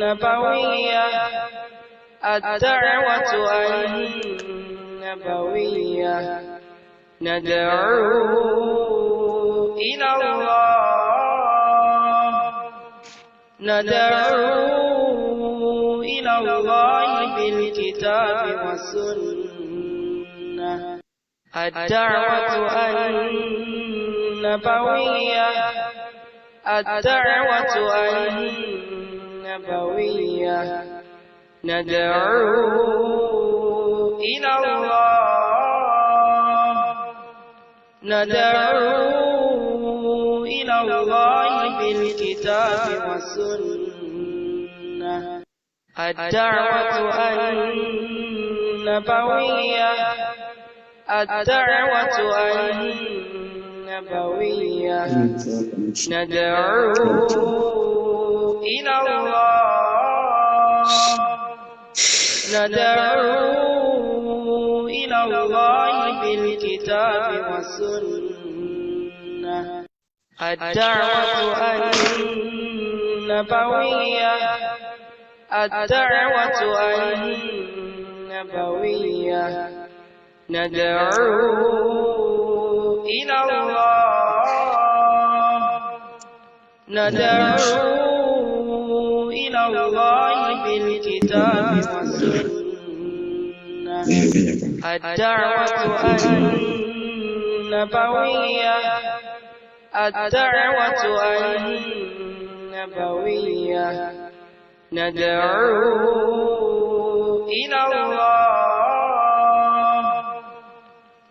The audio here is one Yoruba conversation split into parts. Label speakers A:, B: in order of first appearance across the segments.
A: النبوية الدعوة النبوية ندعو إلى الله بالكتاب والسنة الدعوة النبوية الدعوة النبوية ندعو إلى الله بالكتاب والسنة الدعوة النبوية الدعوة النبوية ندعو إلى الله بالكتاب والسنة الدعوة النبوية الدعوة النبوية ندعو إلى الله بالكتاب والسنة الدعوة النبوية الدعوة النبوية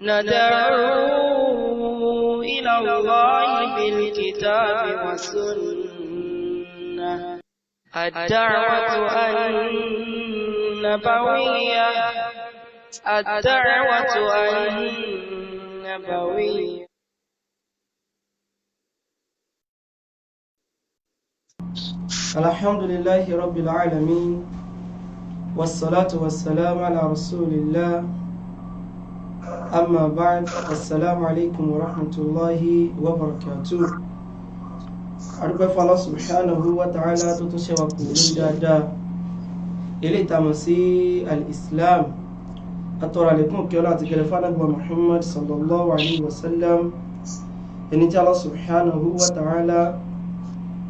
A: ندعو إلى الله بالكتاب والسنة الدعوة النبوية الدعوة النبوية.
B: الحمد لله رب العالمين والصلاة والسلام على رسول الله أما بعد السلام عليكم ورحمة الله وبركاته. أرجو الله سبحانه وتعالى تتشوق للجادة إلي تمسي الإسلام أترى لكم كلا تكلفنا محمد صلى الله عليه وسلم إن الله سبحانه وتعالى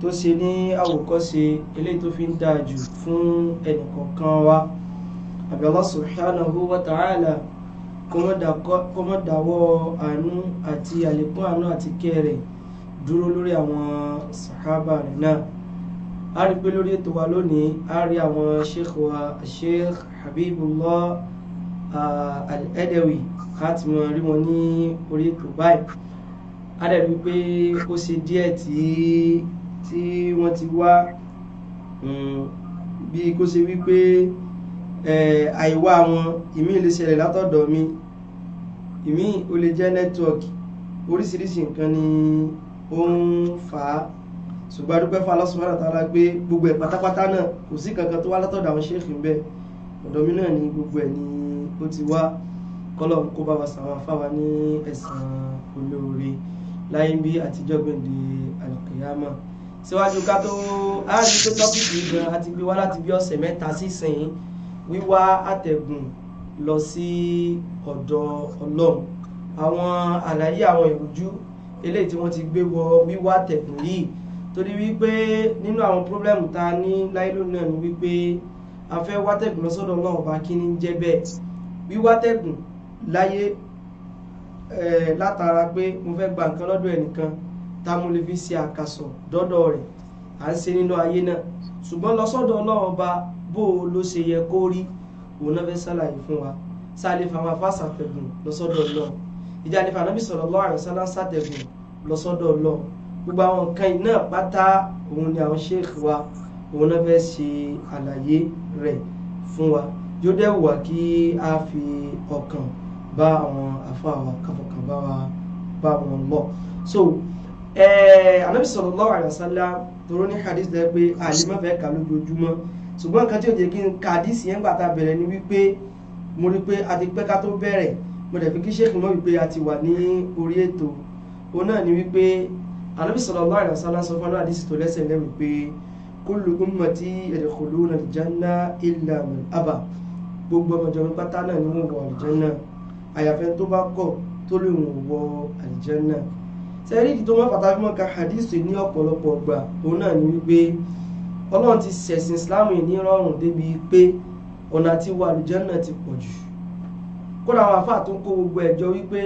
B: tó ṣe ní àwòkọ́ṣe eléyìí tó fi ń dáa jù fún ẹnìkọ̀ọ̀kan wa. Àbí Allah subhanahu wa ta'ala kó má dáwọ́ àánú àti àlékún àánú àti kẹ́rẹ̀ dúró lórí àwọn sàhábà rẹ̀ náà. A rí pé lórí ètò wa lónìí a rí àwọn sheikh wa Sheikh Habibullah Al-Adawi láti mọ̀ rí wọn ní orí ètò báyìí. A dẹ̀ rí pé ó ṣe díẹ̀ tí wọ́n ti wá bí kó ṣe wípé àìwá wọn ìmí lè ṣẹlẹ̀ látọ̀dọ̀ mi, ìmí ó lè jẹ́ nẹ́tíwọ̀kì, oríṣiríṣi nǹkan ni ó ń fà á. Ṣùgbọ́n a dúpẹ́ fún Allah subhanahu wa ta'ala pé gbogbo ẹ̀ pátápátá náà kò sí kankan tó wá látọ̀dọ̀ àwọn sheikh ń bẹ, ọ̀dọ̀ mi náà ni gbogbo ẹ̀ ni ó ti wá. Kọ́lọ́hun kó bá wa sàwọn afáwa ní ẹ̀san olóore láyé bí àtijọ́ gbèǹde al-qiyama. Síwájú ká tó àárín tó tọ́pìkì gan àti gbé wá láti bí ọ̀sẹ̀ mẹ́ta sísìn wíwá àtẹ̀gùn lọ sí ọ̀dọ̀ Ọlọ́run. Àwọn àlàyé àwọn ìrújú eléyìí tí wọ́n ti gbé wọ wíwá àtẹ̀gùn yìí, torí wípé nínú àwọn pírọ́blẹ́mù tá a ní láyé lónìí náà ni wípé a fẹ́ wá tẹ̀gùn lọ sọ́dọ̀ Ọlọ́run ọba kí ní jẹ́ bẹ́ẹ̀. Wíwá tẹ̀gùn láyé látara pé mo fẹ́ gba nǹkan lọ́dọ̀ ẹnìkan táwọn lè fi ṣe àkàsọ̀ dọ́dọ̀ rẹ̀ à ń ṣe nínú ayé náà, ṣùgbọ́n lọ sọ́dọ̀ Ọlọ́run ọba bó ló ṣe yẹ kó rí òun náà fẹ́ ṣàlàyé fún wa. Sáàlẹ̀ fún àwọn afásà tẹ̀gùn lọ sọ́dọ̀ Ọlọ́run, ìjà ní Ànábì sallallahu alaihi wasallam sàtẹ̀gùn lọ sọ́dọ̀ Ọlọ́run. Gbogbo àwọn nǹkan iná pátá òun ni àwọn sheikh wa òun náà fẹ́ ṣe àlàyé rẹ̀ fún wa. Yóò dẹ̀ wà kí a fi ọkàn bá àwọn àfáà wa káfọkàn bá wọn lọ. So Ànábì sallallahu alaihi wasallam toro ní hadith lẹ́ pé àlímọ́ fẹ́ kà lójoojúmọ́, ṣùgbọ́n nǹkan tí ó jẹ́ kí n ka hadith yẹn gbà tá bẹ̀rẹ̀ ni wípé mo rí pé a ti pẹ́ ká tó bẹ̀rẹ̀, mo dẹ̀ fi kí sheikh mọ̀ wípé a ti wà ní orí ètò. Òun náà ni wípé Ànábì sallallahu alaihi wasallam sọ fún hadith tó lẹ́sẹ̀ lẹ́ wípé kullu ummati yadkhuluna al-janna illa man aba gbogbo ọmọ ìjọ mi pátá náà ni wọ́n wọ àlùjánnà àyàfẹ́ tó bá kọ̀ tó lè wọ́n wọ àlùjánnà. sẹ́rí ìdí tó mọ́ pàtàkì mọ́ ka hadith ní ọ̀pọ̀lọpọ̀ ọgbà òun náà ni wípé ọlọ́run ti ṣẹ̀sìn islam ní rọrùn débi pé ọ̀nà àti wọ àlùjánnà ti pọ̀ jù. kódà àwọn àfáà tó ń kó gbogbo ẹ̀jọ́ wípé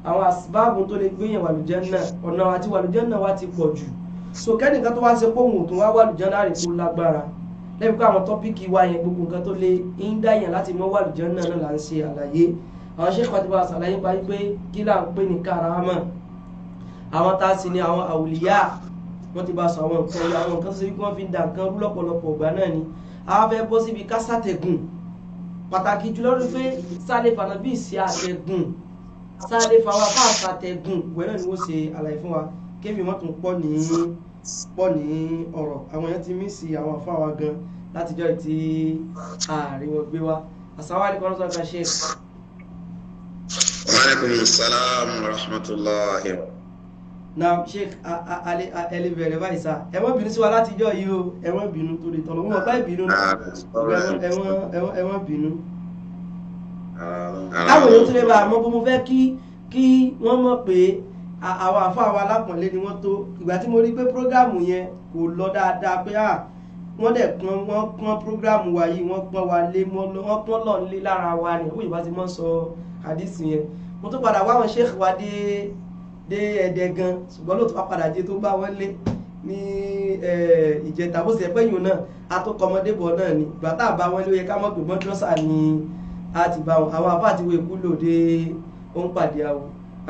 B: àwọn àsìbáàbù tó lè gbéyàn wọ àlùjánnà ọ̀nà àti wọ àlùjánnà wa ti pọ̀ jù. so kẹ́nìkan tó wá ṣe pé òun ò tún wá wọ àlùjánnà rẹ̀ tó lágbára lẹ́yìn pé àwọn tọ́píìkì wa yẹn gbogbo nǹkan tó lè ń dáyàn láti mọ́ wọ àlùjánnà náà là ń ṣe àlàyé. àwọn ṣe kọ́ ti bá ṣàlàyé pa wípé kí là ń pè ní karama àwọn tá a sì ní àwọn àwùlíyà wọ́n ti bá sọ àwọn nǹkan yìí àwọn nǹkan tó ṣe wípé wọ́n fi ń da nǹkan rú lọ́pọ̀lọpọ̀ ọgbà náà ni a fẹ́ bọ́ síbi kásátẹ̀gùn pàtàkì jùlọ rí pé sáàlẹ̀ fànàbí ìsì àtẹ̀gùn sáàlẹ̀ fàwọn afá àtàtẹ̀gùn wẹ̀ náà ni wọ́n ṣe àlàyé fún wa kémi wọ́n tún pọ̀ ní ọ̀rọ̀ àwọn èèyàn ti mí sí àwọn afá wa gan látijọ́ tí ààrin wọn gbé wa àsáwálì kan lọ́sọ̀ọ́ kan ṣe.
C: Wa alaikum salam wa rahmatullahi.
B: Now Sheikh ali bẹ̀rẹ̀ báyìí sá ẹ má bínú sí wa látijọ́ yìí o ẹ má bínú torí tọ̀nà wọn bá ìbínú ẹ má bínú. káwọn èèyàn tún lè bá àmọ́ bó mo fẹ́ kí wọ́n mọ̀ pé àwọn àfáà wa alápọ̀nlé ni wọ́n tó ìgbà tí mo rí pé prógráàmù yẹn kò lọ dáadáa pé wọ́n dẹ̀ pọ́n prógráàmù wa yìí wọ́n pọ́n wa lé wọ́n pọ́n lọ́n lé lára wa ni ó yìí bá ti mọ́ sọ àdìsí yẹn mo tún padà wá àwọn Sheikh wa dé ẹ̀dẹ̀ gan ṣùgbọ́n lóòótọ́ padà jẹ́ tó bá wọ́n lé ní ìjẹta bó ṣe pẹ́yìn náà a tó kọmọdé bọ̀ náà ni ìgbà tá a bá wọn lé ó yẹ ká mọ̀ pé mọ́dúrọ́sà ni a ti bá wọn àwọn afá àti wo ìkúlò dé ó ń pàdé àwọ̀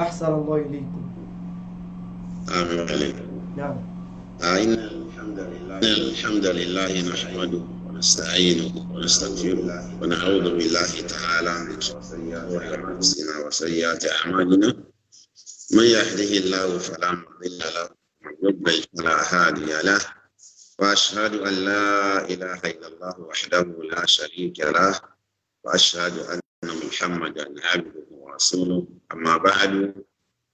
B: ahsanallahu ilaykum.
C: إن الحمد لله نحمده ونستعينه ونستغفره ونعوذ بالله تعالى من شرور أنفسنا وسيئات أعمالنا من يهده الله فلا مضل له ومن يضلل فلا هادي له وأشهد أن لا إله إلا الله وحده لا شريك له وأشهد أن محمدا عبده ورسوله أما بعد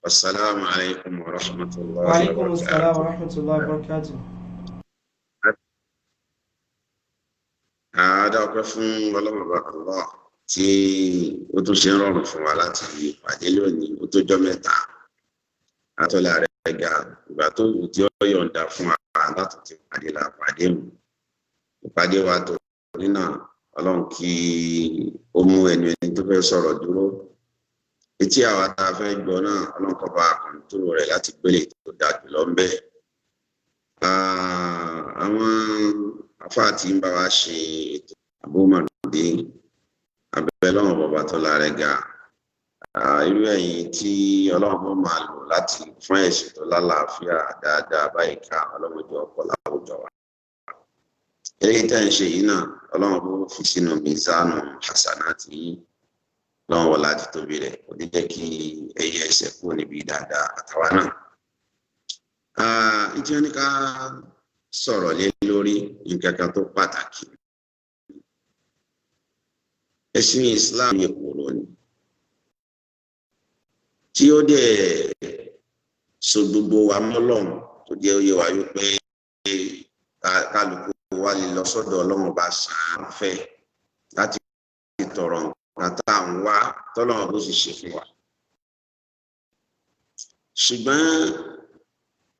C: والسلام عليكم ورحمة الله وبركاته.
B: وعليكم السلام ورحمة الله وبركاته.
C: Adọ́pẹ́ fún ọlọ́mọba Allah tí ó tún ṣe ń rọrùn fún wa láti pàdé lónìí ó tó jọ́ mẹ́ta àtọ́lá rẹ̀ ga ìgbà tó wù tí ó yọ̀ǹda fún wa láti ti pàdé la pàdé mu ìpàdé wa tó nínà ọlọ́run kí ó mú ẹni tó fẹ́ sọ̀rọ̀ dúró etí àwa tá a fẹ́ gbọ́ náà ọlọ́run kó bá kọ̀ǹtúrò rẹ̀ láti gbélé tó dáa jùlọ ń bẹ̀. Àwọn afá tí ń bá wa ṣe ètò àbúmọ̀dé abẹ́rẹ́ lọ́wọ́ bàbá tó lára ga irú ẹ̀yìn tí ọlọ́run bó máa lò láti fún ẹ̀sìn tó lálàáfíà dáadáa báyìí ká ọlọ́run jọ ọ̀pọ̀ láwùjọ wa. eléyìí tẹ́ ń ṣe yìí náà ọlọ́run bó fi sínú mizanu hasanati yìí lọ́wọ́ wọlá ti tóbi rẹ̀ kò ní jẹ́ kí ẹyẹ ẹsẹ̀ kúrò níbi dáadáa àtàwa náà. ìjẹ́ ní ká sọ̀rọ̀ lé lórí nǹkan kan tó pàtàkì. ẹ̀sìn Islam yẹ kúrò ní tí ó dẹ̀ so gbogbo wa mọ́lọ́run tó jẹ́ oyè wa yóò pé kálukú wa lè lọ sọ́dọ̀ ọlọ́run bá sàn fẹ́ láti tọrọ nǹkan tá à ń wá tọ́lọ́run bó sì ṣe fún wa. ṣùgbọ́n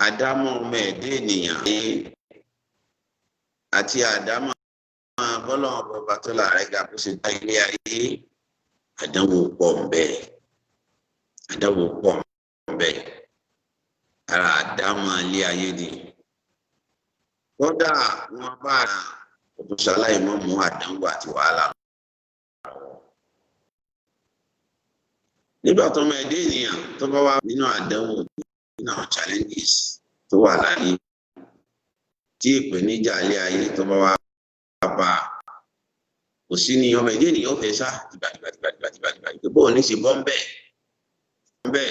C: àdámọ́ ọmọ ẹ̀dẹ́ ènìyàn àti àdámọ́ bọ́lọ́run bọba tó láàrẹ́ ga bó ṣe dá ilé ayé àdánwò pọ̀ ń bẹ́ẹ̀. àdánwò pọ̀ ń bẹ́ẹ̀. ara àdámọ́ ilé ayé ni. kódà wọn bá òtún ṣaláì mọ́ mú àdánwò àti wàhálà. nígbà tó ọmọ ẹ̀dẹ́ ènìyàn tó bá wà nínú àdánwò nínú àwọn challenges tó wà láyé tí ìpèníjà ilé ayé tó bá wà bá kò sí ní ọmọ ẹ̀dẹ́ ènìyàn ó fẹ́ sá dìgbàdìgbà bó ní ṣe bọ́ ń bẹ́ẹ̀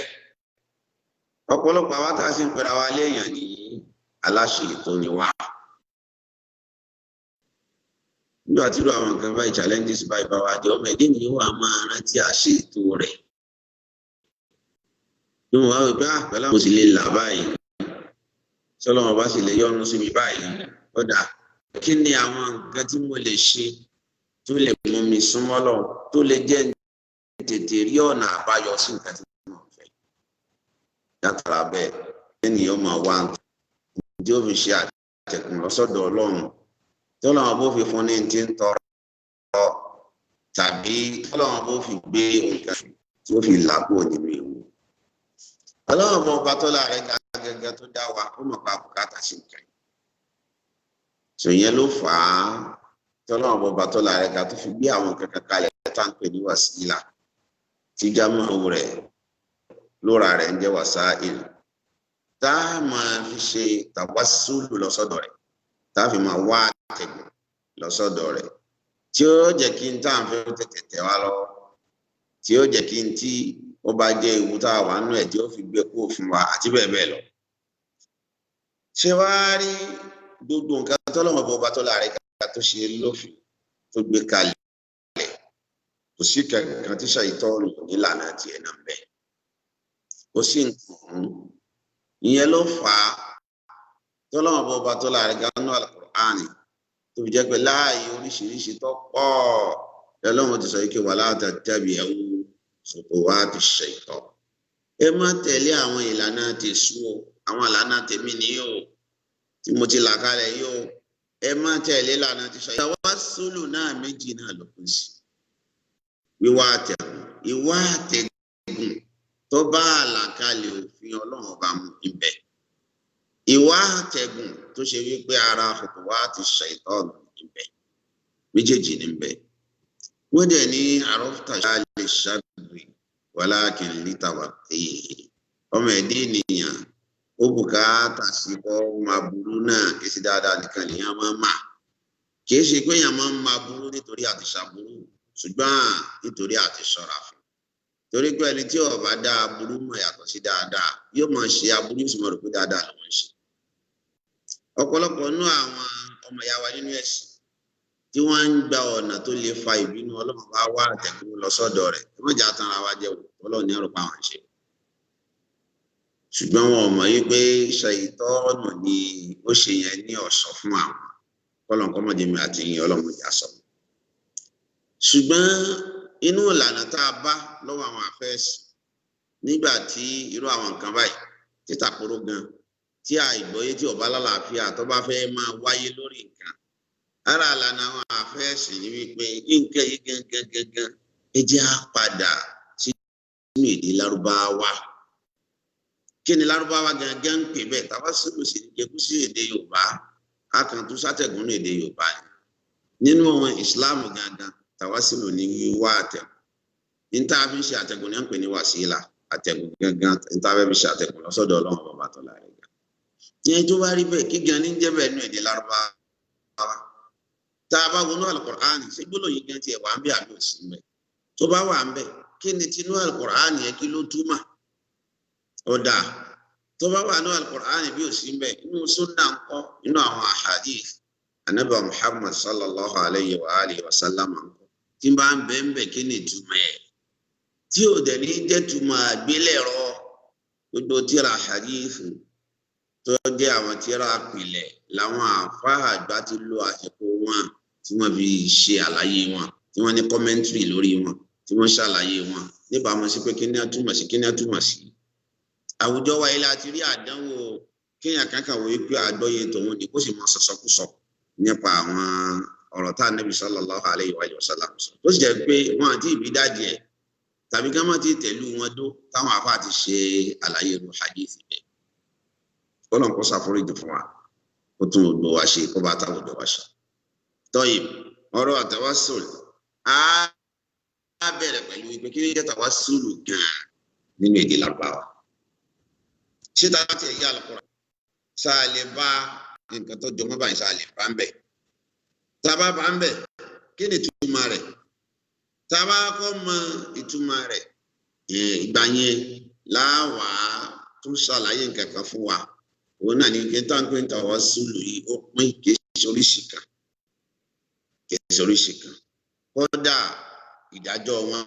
C: ọ̀pọ̀lọpọ̀ àwọn tá a sì ń pera wa léèyàn ní aláṣẹ ètò ni wá. nígbà tí irú àwọn nǹkan báyìí challenges báyìí bá wà jẹ́ ọmọ ẹ̀dẹ́ ènìyàn wà máa rántí àṣẹ ètò rẹ̀. ní wọn wá wí pé pẹ̀lú àwọn sì lè là báyìí sọlọ́wọ́n bá sì lè yọ́nú sí mi báyìí ọ̀dà kí ni àwọn nǹkan tí mo lè ṣe tó lè mú mi súnmọ́ lọ tó lè jẹ́ tètè rí ọ̀nà àbáyọ sí nǹkan tí mo fẹ́. Yàtọ̀ abẹ́ ènìyàn máa wá tí ó fi ṣe àtẹ̀kùn lọ́sọ̀dọ̀ Ọlọ́run tí Ọlọ́run bó fi fún ní ti ń tọrọ tàbí Ọlọ́run bó fi gbé nǹkan tí ó fi làbò nínú ewu. Ọlọ́run bó bá tó láàrin gẹ́gẹ́ tó dá wa ó mọ̀ pa bùkátà sí nǹkan. Sòyẹn ló fà á tí Ọlọ́run bó bá tó láàrin ká tó fi gbé àwọn kankan kalẹ̀ tá ń pè ní wàsílà tí jámọ́ rẹ̀ lóra rẹ̀ ń jẹ́ wàsáìl tá a máa fi ṣe tàwásùlù lọ́sọ̀dọ̀ rẹ̀ tá a fi máa wá àtẹ̀gùn lọ́sọ̀dọ̀ rẹ̀ tí ó jẹ́ kí n tá à ń fẹ́ tètè tẹ̀ wá lọ́wọ́ tí ó jẹ́ kí n tí ó bá jẹ́ ewu tá a wà nú ẹ̀ tí ó fi gbé kúrò fún wa àti bẹ́ẹ̀ bẹ́ẹ̀ lọ. ṣé wàá rí gbogbo nǹkan tọ́lọ́mọ bó bá tó láàrin ká tó ṣe lófin tó gbé kalẹ̀ kò sí kankan tí ṣàìtọ́nù nílànà tiẹ̀ náà bẹ́ẹ̀ kò sí nǹkan ìyẹn ló fà á tọ́lọ́mọ bó bá tó láàrin ká nú Al-Qur'ani tó fi jẹ́ pé láàyè oríṣiríṣi tó pọ̀ Ọlọ́run ti sọ yìí kí wala tattabi'u khutuwati shaytan. Ẹ má tẹ̀lé àwọn ìlànà tèṣù o, àwọn ìlànà tèmi ni yóò tí mo ti là kalẹ̀ yóò. Ẹ má tẹ̀lé ìlànà ti shaytan. Tawassulu náà méjì náà ló pín sí. Wíwá àtẹ̀gùn, ìwá àtẹ̀gùn tó bá àlàkalẹ̀ òfin Ọlọ́run bá mú ibẹ̀. Ìwá àtẹ̀gùn tó ṣe wípé ara khutuwati shaytan ibẹ̀. Méjèèjì ní ibẹ̀. Wọ́n dẹ̀ ní àrọ́fùtà ṣáàlì ṣàbùrì walakin litawaqihi. Ọmọ ẹ̀dẹ́ ènìyàn ó bùkátà sí kọ́ máa burú náà kì í sí dáadáa nìkan nìyẹn máa mà. Kì í ṣe pé èèyàn máa ń máa burú nítorí àti ṣàbúrú ṣùgbọ́n nítorí àti ṣọ́ra fún. Torí pé ẹni tí ó bá dá aburú mọ̀ yàtọ̀ sí dáadáa yóò máa ṣe aburú yóò sì máa rò pé dáadáa ló ń ṣe. Ọ̀pọ̀lọpọ̀ nínú àwọn ọmọ ìyá wa nínú ẹ̀sìn tí wọ́n ń gba ọ̀nà tó lè fa ìbínú Ọlọ́run bá wá àtẹ̀kùn lọ sọ́dọ̀ rẹ̀ tí wọ́n jà tán ara wa jẹ́ Ọlọ́run ní ọ̀rọ̀ pa àwọn ṣe. Ṣùgbọ́n wọn ò mọ̀ yí pé ṣàìtọ́nù ni ó ṣe yẹn ní ọ̀ṣọ́ fún àwọn Ọlọ́run kọ́mọdémi àti ìyìn Ọlọ́run ìjà sọ. Ṣùgbọ́n inú ìlànà tá a bá lọ́wọ́ àwọn àfẹ́sì nígbà tí irú àwọn nǹkan báyìí títà kúrò gan tí àìgbọ́yé tí ọba lálàáfíà tó bá fẹ́ máa wáyé lórí nǹkan ara àlànà àwọn àfẹ́sì ni wípé nǹkan yìí gangan ẹ jẹ́ á padà sínú èdè Lárúbáwá. Kí ni Lárúbáwá gangan ń pè bẹ́ẹ̀ tawassulu sí jẹ́kú sí èdè Yorùbá a kàn tún sátẹ̀gùn ní èdè Yorùbá nínú ìsìláàmù gangan tawassulu ní wíwá àtẹ̀gùn níta fi ń ṣe àtẹ̀gùn ní à ń pè ní wàsílà àtẹ̀gùn gangan níta fẹ́ fi ṣe àtẹ̀gùn lọ́sọ̀dọ̀ Ọlọ́run bàbá tó láre gan. Ìyẹn tó bá rí bẹ́ẹ̀ kí gan ní jẹ́ bẹ́ẹ̀ nínú èdè Lárúbáwá tá a bá wọnú Al-Qur'ani ṣé gbólóhùn yìí gan tiẹ̀ wà ń bẹ àbí òsì ń bẹ tó bá wà ń bẹ kí ni tinú Al-Qur'ani yẹn kí ló túmọ̀ ó dáa tó bá wà ní Al-Qur'ani bí òsì ń bẹ inú sunna ń kọ́ inú àwọn ahadith Ànábì Muhammad sallallahu alayhi wa alihi wa sallam ń kọ́ tí bá ń bẹ ń bẹ kí ni túmọ̀ ẹ̀ tí ò dẹ̀ ní jẹ́ túmọ̀ àgbélẹ̀rọ gbogbo tíra hadith tó jẹ́ àwọn tíra àpilẹ̀ làwọn àfáà àgbà ti lo àsìkò wọn tí wọ́n fi ṣe àlàyé wọn tí wọ́n ní kọ́mẹ́ntìrì lórí wọn tí wọ́n ṣàlàyé wọn níbàámu sí pé kí ni a túmọ̀ sí kí ni a túmọ̀ sí. Àwùjọ wa ilé àti rí àdánwò kéèyàn kankan wòye pé àgbọ́yé tòun ni kó sì mọ sọ̀sọ́kùsọ nípa àwọn ọ̀rọ̀ tá Ànábì sallallahu alayhi wa sallam sọ tó sì jẹ́ pé wọn àti ìbídájì ẹ̀ tàbí ká má ti tẹ̀lú wọn dó táwọn àfáà ti ṣe àlàyé ru hadith bẹ́ẹ̀. Ọlọ́run kó ṣàforíjì fún wa kó tún gbogbo wa ṣe kó bá táwọn gbogbo wa ṣe. Tọ́yìn ọ̀rọ̀ àtàwásùl á bẹ̀rẹ̀ pẹ̀lú wípé kí ni jẹ́ tàwásùl gan-an nínú èdè Lárúbáwá. Ṣé tá a ti ẹ̀yà Al-Qur'an ṣáà lè bá nǹkan tó jọmọ́ báyìí ṣáà lè bá ń bẹ̀. Tá a bá bá ń bẹ̀ kí ni ìtumọ̀ rẹ̀? Tá a bá kọ́ mọ ìtumọ̀ rẹ̀ ìgbà yẹn láwàá tún ṣàlàyé nǹkan kan fún wa. Òun náà ní kí n tán pé ń tawassulu yìí ó pín kì í ṣe oríṣi kan kì í ṣe oríṣi kan kódà ìdájọ́ wọn.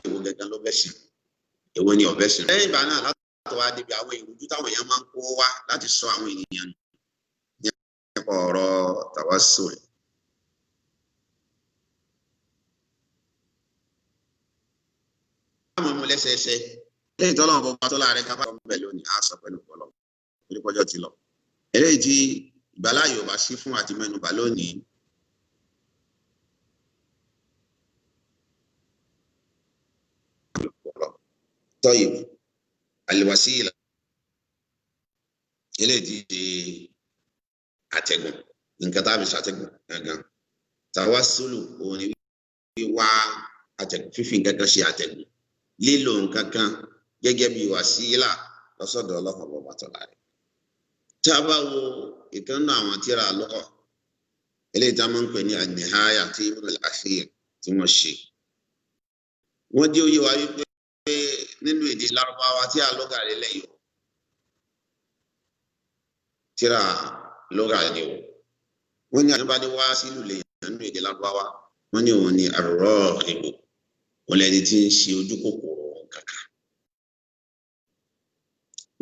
C: Èwo gẹ́gẹ́ ló bẹ́ sí èwo ni ọ̀bẹ sí. Lẹ́yìn ìgbà náà tó wá débi àwọn ìrújú táwọn èèyàn máa ń kó wá láti sọ àwọn ènìyàn nípa ọ̀rọ̀ tawassul. àwọn ọmọ lẹ́sẹẹsẹ lẹ́yìn tọ́lọ́run bọ́ tó láàrin kápá ọmọ bẹ̀ lónìí á sọ pẹ̀lú ọlọ́run onípọ́jọ́ ti lọ. eléyìí tí ìgbàláyò bá sí fún àti mẹ́nubà lónìí tọ́yìn al-wasila eléyìí tí àtẹ̀gùn nǹkan tá a fi ṣàtẹ̀gùn gangan tawassulu òun ni wíwá àtẹ̀gùn fífi nǹkan kan ṣe àtẹ̀gùn lílo nǹkan kan gẹ́gẹ́ bí wàsílà lọ́sọ̀dọ̀ ọlọ́pàá bọ̀ bàtọ̀ láàrin. tí a bá wo ìkànnì àwọn tíra lọ́kọ̀ eléyìí tá a máa ń pè ní an-nihaya tí Ibn al-Athir tí wọ́n ṣe wọ́n jẹ́ òye wa wípé nínú èdè Lárúbáwá tí a lọ́gà rẹ̀ lẹ́yìn tíra lọ́gà ni o wọ́n ní àdúbàdé wá sílùú lẹ́yìn nínú èdè Lárúbáwá wọ́n ní òun ní ar-raghibu wọ́n lẹ́ni tí ń ṣe ojú kòkòrò kankan.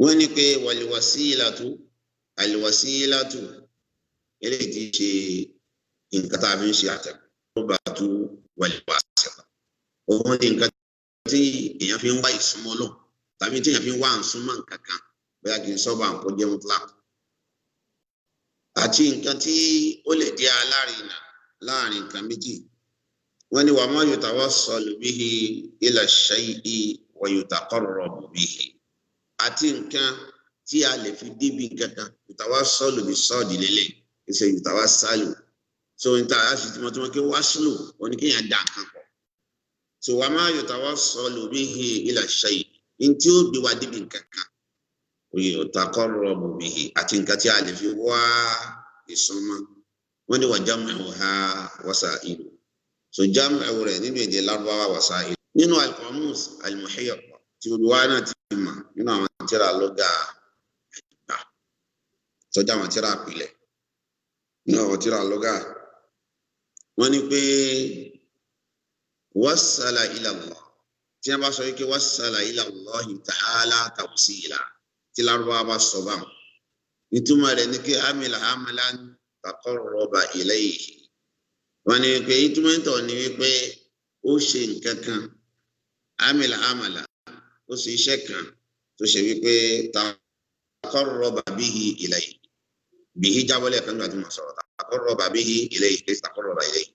C: wọ́n ní pé wal-wasilatu al-wasilatu eléyìí tí ń ṣe nǹkan tá a fi ń ṣe àtẹ̀kùrúbàtú wal-wasila òun ní nǹkan tí èèyàn fi ń wá ìsúnmọ́ lọ tàbí tí èèyàn fi ń wá àǹsúnmọ́ nǹkan kan bóyá kì í sọ́ba nǹkan jẹ́ mutlaq àti nǹkan tí ó lè jẹ́ alárinà láàrin nǹkan méjì. wọ́n ní wa ma yutawassalu bihi ila shay'i wa yutaqarrabu bihi àti nǹkan tí a lè fi débi nǹkan kan yutawassalu bí sọ́ọ̀dì lélẹ̀ ìṣe yutawassalu so níta àṣì tí wọ́n kí wásùlù oníkéèyàn dà nǹkan pọ̀ so wa ma yutawassalu bihi ila shay'i ntí ó gbé wa débi nǹkan kan wa yutaqarrabu bihi àti nǹkan tí a lè fi wá ìsúnmọ́. wọ́n ní wa jam'uha wasailu so jam'u rẹ̀ nínú èdè Lárúbáwá wasailu nínú al-Qamus al-Muhit tí olùwà náà ti mọ̀ nínú àwọn tíra lọ́gà àgbà sọjá àwọn tíra àpilẹ̀ nínú àwọn tíra lọ́gà wọ́n ní pé wassala ila Allah tí wọ́n bá sọ wípé wassala ila Allah ta'ala tawsila tí Lárúbáwá bá sọ báwọn ìtumọ̀ rẹ̀ ní pé amila amalan taqarraba ilayhi wọ́n ní pé ìtumọ̀ ìtọ̀ ní wípé ó ṣe nǹkan kan amila amala ó ṣe iṣẹ́ kan tó ṣe wípé taqarraba bihi ilayhi bihi jábọ́lẹ̀ kan gbà tí mo sọ̀rọ̀ taqarraba bihi ilayhi kí taqarraba ilayhi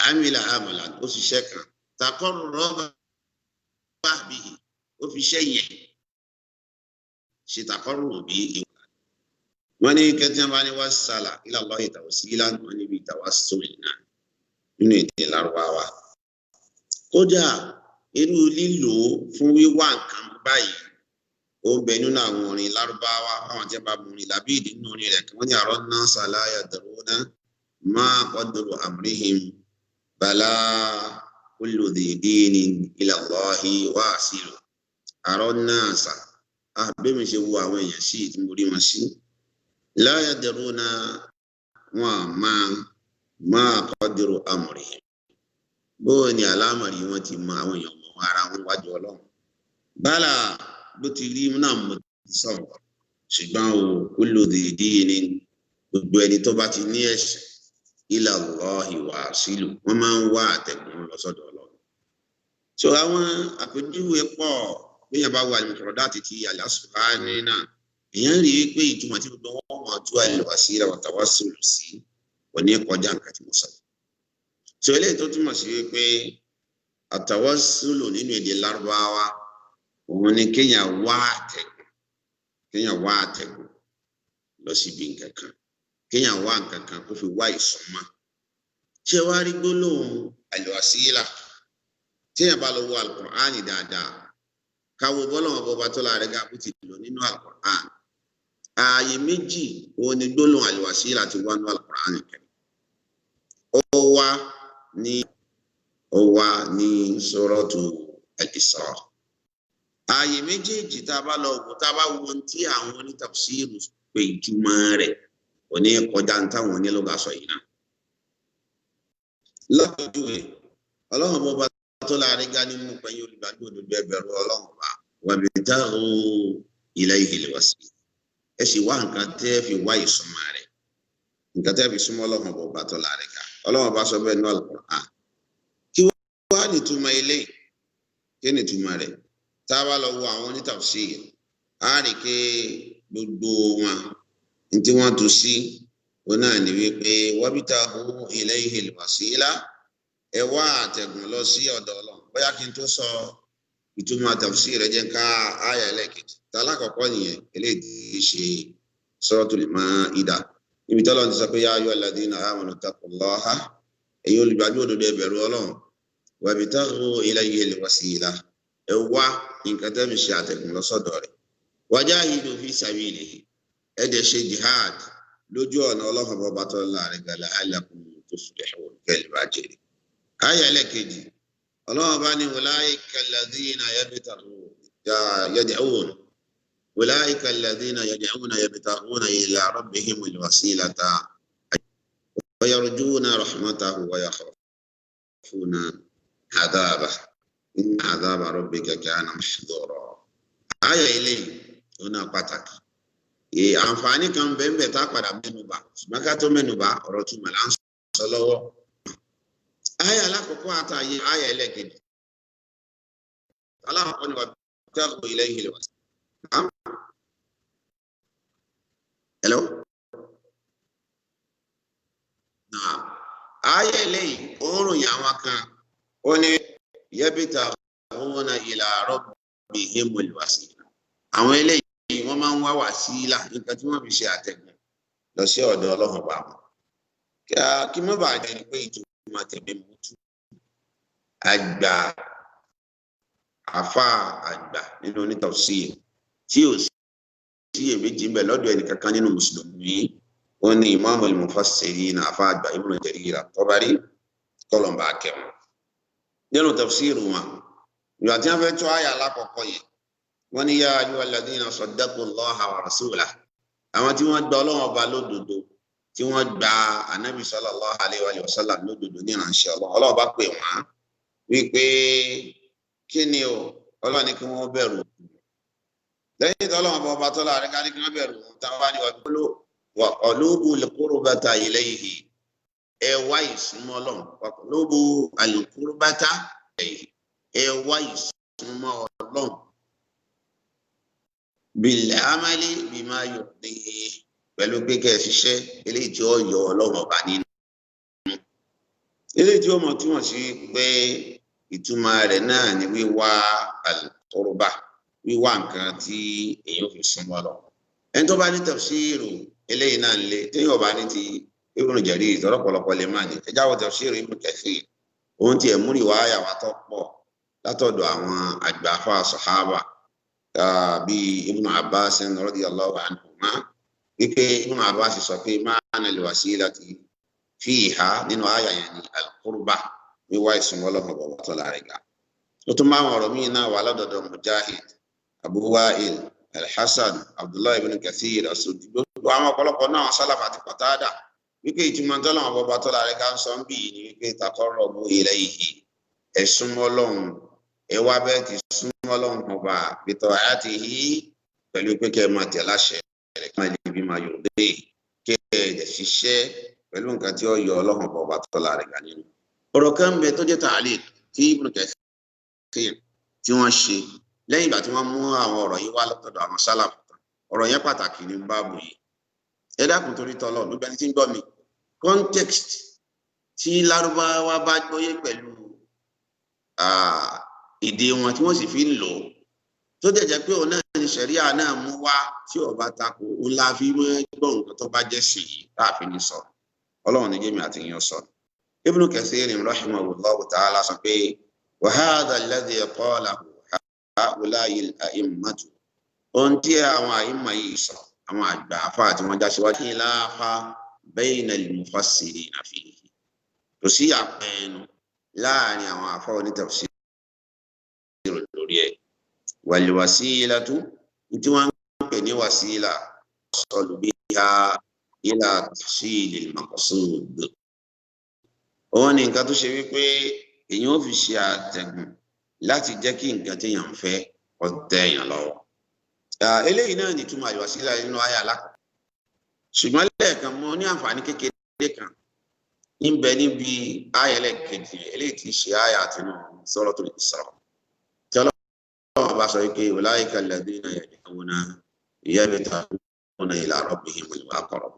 C: amila amalan ó ṣe iṣẹ́ kan taqarraba bihi ó fi iṣẹ́ yẹn ṣe taqarrubu bihi. wọ́n ní kẹ́tí bá ní wassala ila Allahi tawsilan wọ́n níbi tawassul náà nínú èdè Lárúbáwá. kódà irú lílò fún wíwá nǹkan báyìí ó bẹ nínú àwọn orin Lárúbáwá àwọn tí a bá borin Labid nínú orin rẹ̀ kí wọ́n ní àrọ́ náà la yadruna ma qadru amrihim bala kullu dhi dinin ila Allahi wasilu. àrọ́ náà bẹ́ẹ̀ ṣe wo àwọn èèyàn sí tí mo rí wọn sí la yadruna wọn ma qadru amrihim bóò ni àlámọ̀rí wọn ti mọ àwọn èèyàn mọ ara wọn wájú Ọlọ́run bálà bó ti rí náà mo ti sọ̀rọ̀ ṣùgbọ́n o kullu dhi dinin gbogbo ẹni tó bá ti ní ẹ̀sìn ila Allahi wasilu wọ́n máa ń wá àtẹ̀gùn lọ sọ́dọ̀ Ọlọ́run. so àwọn àpèjúwe pọ̀ bíyàn bá wà ní mufradati ti al-Asfahani náà èèyàn rí i pé ìtumọ̀ tí gbogbo wọn mọ̀ tú al-wasila wa tawassul sí kò ní kọjá nǹkan tí mo sọ. so eléyìí tó túmọ̀ sí wípé àtawassulu nínú èdè Lárúbáwá òun ni kéèyàn wá àtẹ̀gùn lọ síbi nǹkan kan kéèyàn wá nǹkan kan kó fi wá ìsúnmọ́. ṣé wàá rí gbólóhùn al-wasila téèyàn bá lọ wo al-Qur'ani dáadáa káwo bọ́lọ́wọ́n bọba tó la rẹ̀ ga bó ti lò nínú al-Qur'an ààyè méjì òun ni gbólóhùn al-wasila ti wá nínú al-Qur'an kẹ́lẹ́. ó wá ní suratu al-Isra. ààyè méjèèjì tá a bá lọ wò tá a bá wo tí àwọn onítafsírù pé ìtumọ̀ rẹ̀ kò ní kọjá ní táwọn onílùgà sọ yìí náà. lápẹjúwe ọlọ́run bọba tó la rẹ̀ ga ní mú pẹ̀yìn olùgbàdo òdodo ẹbẹ̀rù ọlọ́run bá wabtaghu ilayhi al-wasila ẹ sì wá nǹkan tẹ́ fi wá ìsúnmọ́ rẹ̀ nǹkan tẹ́ fi súnmọ́ Ọlọ́run ọba tó láre ká Ọlọ́run bá sọ bẹ́ẹ̀ ní Al-Qur'an kí wá nìtumọ̀ eléyìí kí nìtumọ̀ rẹ̀ tá a bá lọ wo àwọn onítafsir á rí pé gbogbo wọn tí wọ́n tu sí wọn náà ní wípé wabtahu ilayhi al-wasila ẹ wá àtẹ̀gùn lọ sí ọ̀dọ̀ Ọlọ́run bóyá kí n tó sọ ìtumọ̀ tafsir rẹ̀ jẹ́ ká àyà ẹlẹ́kejì tálákọ̀ọ́kọ́ nìyẹn eléyìí ṣe Suratul Ma'idah níbi tọ́lọ́ ti sọ pé yá ayyuhal ladhina amanu taqullaha ẹ̀yin olùgbàgbọ́ òdodo ẹ bẹ̀rù Ọlọ́run wabtaghu ilayhi al-wasila ẹ wá nǹkan tẹ́ fi ṣe àtẹ̀gùn lọ sọ́dọ̀ rẹ̀ wajahidu fi sabilihi ẹ dẹ̀ ṣe jihad lójú ọ̀nà Ọlọ́run bọ́ba tó láàrin gàlà la'allakum tuflihun kẹ́lẹ́ bá jẹ́rìí. àyà ẹlẹ́kejì Ọlọ́run bá ní ulaika alladhina yad'una yabtaghuna ila rabbihimul wasilata wa yarjuna rahmatahu wa yakhafuna adhabahu inna adhaba rabbika kana mahdhura. àyà eléyìí ó náà pàtàkì àǹfààní kan bẹ́ẹ̀ tá a padà mẹ́nubà ṣùgbọ́n ká tó mẹ́nubà ọ̀rọ̀ túmọ̀ là ń sọ lọ́wọ́. àyà alákọ̀ọ́kọ́ àtàyè àyà ẹlẹ́kejì alákọ̀ọ́kọ́ ni wabtaghu ilayhi al-wasila. Hello? àyà eléyìí oorun yà wọn kan ó ní yabtaghuna ila rabbihimul wasila. àwọn eléyìí wọ́n máa ń wá wàsílà nǹkan tí wọ́n fi ṣe àtẹ̀gùn lọ sí ọ̀dọ̀ Ọlọ́run bá wọn kí mọ́ bàa jẹ́ ni pé ìtumọ̀ tẹ̀mí mú tú àgbà àfa àgbà nínú onítafsir tí ò sí èméjì ń bẹ lọ́dọ̀ ẹnì kankan nínú mùsùlùmí ó ní Imamul Mufassirin àfa àgbà Ibn Jarir at-Tabari kọlọmbà kẹwọn nínú tafsir wọn ìgbà tí wọ́n fẹ́ tó àyà alákọ̀ọ́kọ́ yẹn wọ́n ní yá ayyuhal ladhina saddaqu Allaha wa rasulahu àwọn tí wọ́n gba Ọlọ́run ọba lódodo tí wọ́n gba Ànábì sallallahu alayhi wa sallam lódodo ní ìránṣẹ́ Ọlọ́run bá pè wọ́n wípé kí ni o Ọlọ́run ní kí wọ́n bẹ̀rù lẹ́yìn tí Ọlọ́run ọba tó láàrin ká ní kí wọ́n bẹ̀rù táwọn bá ní wa qulubul qurbata ilayhi ẹ wá ìsúnmọ́ Ọlọ́run wa qulubul qurbata ilayhi ẹ wá ìsúnmọ́ Ọlọ́run bil amali bima yurdihi pẹ̀lú pé kẹ́ ẹ ṣiṣẹ́ eléyìí tí ó yọ Ọlọ́run ọba nínú eléyìí tí ó mọ̀ túmọ̀ sí pé ìtumọ̀ rẹ̀ náà ni wíwá al-qurba wíwá nǹkan tí èèyàn fi súnmọ́ lọ ẹni tó bá ní tafsiru eléyìí náà ń lé téèyàn bá ní ti Ibn Jarir ìtọ́lọ́pọ̀lọpọ̀ lè máa ní ẹjá wọ tafsiru Ibn Kathir ohun tí ẹ̀ múrì wáyà wá tó pọ̀ látọ̀dọ̀ àwọn àgbàfà sàhábà bíi Ibn Abbas radiyallahu anhuma wípé Ibn Abbas sọ pé ma'na al-wasilati fiha nínú àyà yẹn ní al-qurba wíwá ìsúnmọ́ Ọlọ́run bọ̀bọ̀ tó láàrin ga ó tún máa ń ọ̀rọ̀ míì náà wà lọ́dọ̀dọ̀ Mujahid Abu Wa'il al-Hasan Abdullah ibn Kathir as-Suddi gbogbo àwọn ọ̀pọ̀lọpọ̀ náà sálàfà àti Qatada wípé ìtumọ̀ tọ́lọ́run bọ̀bọ̀ tó láàrin ga ń sọ ń bì ní wípé taqarrabu ilayhi ẹ súnmọ́ Ọlọ́run ẹ wá bẹ́ẹ̀ ti súnmọ́ Ọlọ́run ọba bi ta'atihi pẹ̀lú pé kẹ́ ẹ máa tẹ̀ láṣẹ rẹ̀ kí wọ́n lè bí máa yọ̀ dé kẹ́ ẹ dẹ̀ ṣiṣẹ́ pẹ̀lú nǹkan tí ó yọ Ọlọ́run ọba tó láàrin ga nínú. ọ̀rọ̀ kan bẹ tó jẹ́ ta'liq tí Ibn Kathir tí wọ́n ṣe lẹ́yìn ìgbà tí wọ́n mú àwọn ọ̀rọ̀ yìí wá lọ́tọ̀dọ̀ àwọn sálàfù ọ̀rọ̀ yẹn pàtàkì ní báàbù yìí ẹ dákun torí tọ́lọ̀ nígbà tí ń gbọ́ mi context tí lárúbáwá bá gbọ́yé pẹ̀lú èdè wọn tí wọ́n sì fi ń lò ó tó dẹ̀ jẹ́ pé òun náà ní ṣẹ̀ríà náà mú wá tí ó bá tako òun la fi mọ́ gbọ́ nǹkan tó bá jẹ́ sí yìí káàfin ní sọ Ọlọ́run ní jẹ́mi àti yín sọ. Ibn Kathir rahimahullahu ta'ala sọ pé wa hadha alladhi qalahu ha'ula'i al-a'immatu ohun tí àwọn àìmọ̀ yìí sọ àwọn àgbà afá tí wọ́n já síwájú khilafa bayna al-mufassirina fihi kò sí àpẹẹnu láàrin àwọn afá onítafsir lórí ẹ̀ wal wasilatu tí wọ́n ń pè ní wasila sọlù biha ila tahsil al-maqsud òun ni nǹkan tó ṣe wípé èèyàn ó fi ṣe àtẹ̀gùn láti jẹ́ kí nǹkan téèyàn ń fẹ́ ó tẹ́ èèyàn lọ́wọ́ eléyìí náà ní túmọ̀ àlùwàsílà nínú àyà alákọ̀ọ́ ṣùgbọ́n lẹ́ẹ̀kan mo ní àǹfààní kékeré kan ń bẹ níbi àyà ẹlẹ́ẹ̀kejì eléyìí tí ṣe àyà àtinú Suratul Isra tí Ọlọ́run bá sọ pé ulaika alladhina yad'una yabtaguna ila rabbihimul aqrab.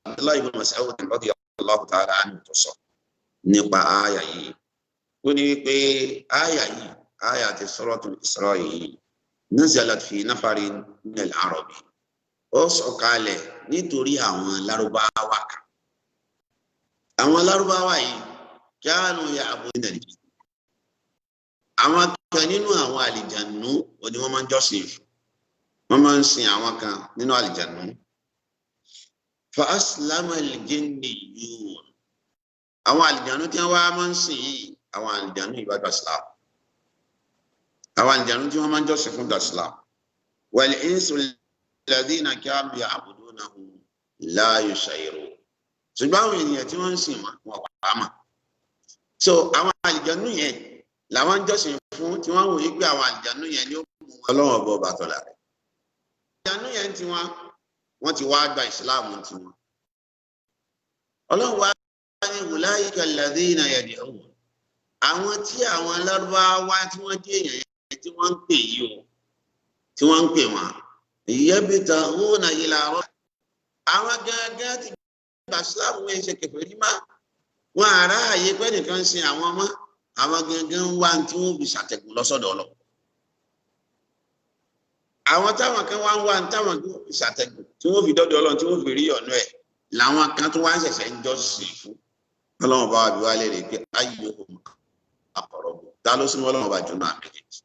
C: Abdullahi ibn Mas'ud radiyallahu ta'ala anhu tó sọ nípa àyà yìí ó ní wípé àyà yìí àyà ti Suratul Isra yìí nazalat fi nafarin min al-arabi ó sọ̀kalẹ̀ nítorí àwọn lárúbáwá kan àwọn lárúbáwá yìí kánú ya'buduna al-jinn àwọn kan nínú àwọn àlìjànú òní wọ́n máa ń jọ́sìn fún wọ́n máa ń sin àwọn kan nínú àlìjànú fa aslama al-jinniyun àwọn àlìjànú tí wọ́n máa ń sìn yìí àwọn àlìjànú ìbádọ́ islam àwọn àlìjànú tí wọ́n máa ń jọ́sìn fún islam wal insu alladhina kanu ya'budunahu la yushayru ṣùgbọ́n àwọn ènìyàn tí wọ́n ń sìn wọn wà mà so àwọn àlìjànú yẹn làwọn ń jọ́sìn fún tí wọ́n wòye pé àwọn àlìjànú yẹn ni ó mú Ọlọ́run ọba ọba tọ́lá rẹ̀ àlìjànú yẹn tí wọ́n ti wá gba ìsìláàmù tí wọ́n Ọlọ́run wá ní ulaika alladhina yad'un àwọn tí àwọn Lárúbáwá tí wọ́n jẹ́ èèyàn tí wọ́n ń pè yìí o tí wọ́n ń pè wọ́n yabtaguna ila rabbihim àwọn gángan ti gba ìsìláàmù wọn ṣe kèfèrí má wọn àráàyè pé nìkan sin àwọn ọmọ àwọn gangan wá tí wọ́n fi ṣàtẹ̀gùn lọ́sọ̀dọ̀ Ọlọ́run àwọn táwọn kan wá ń wá táwọn tó fi ṣàtẹ̀gùn tí wọ́n fi dọ́dọ̀ Ọlọ́run tí wọ́n fi rí ọ̀nà ẹ̀ làwọn kan tó wá ń ṣẹ̀ṣẹ̀ ń jọ́sìn fún Ọlọ́run bá wà bí wá lè rí pé ayyuhum aqrabu ta ló súnmọ́ Ọlọ́run bá jóná méjèèjì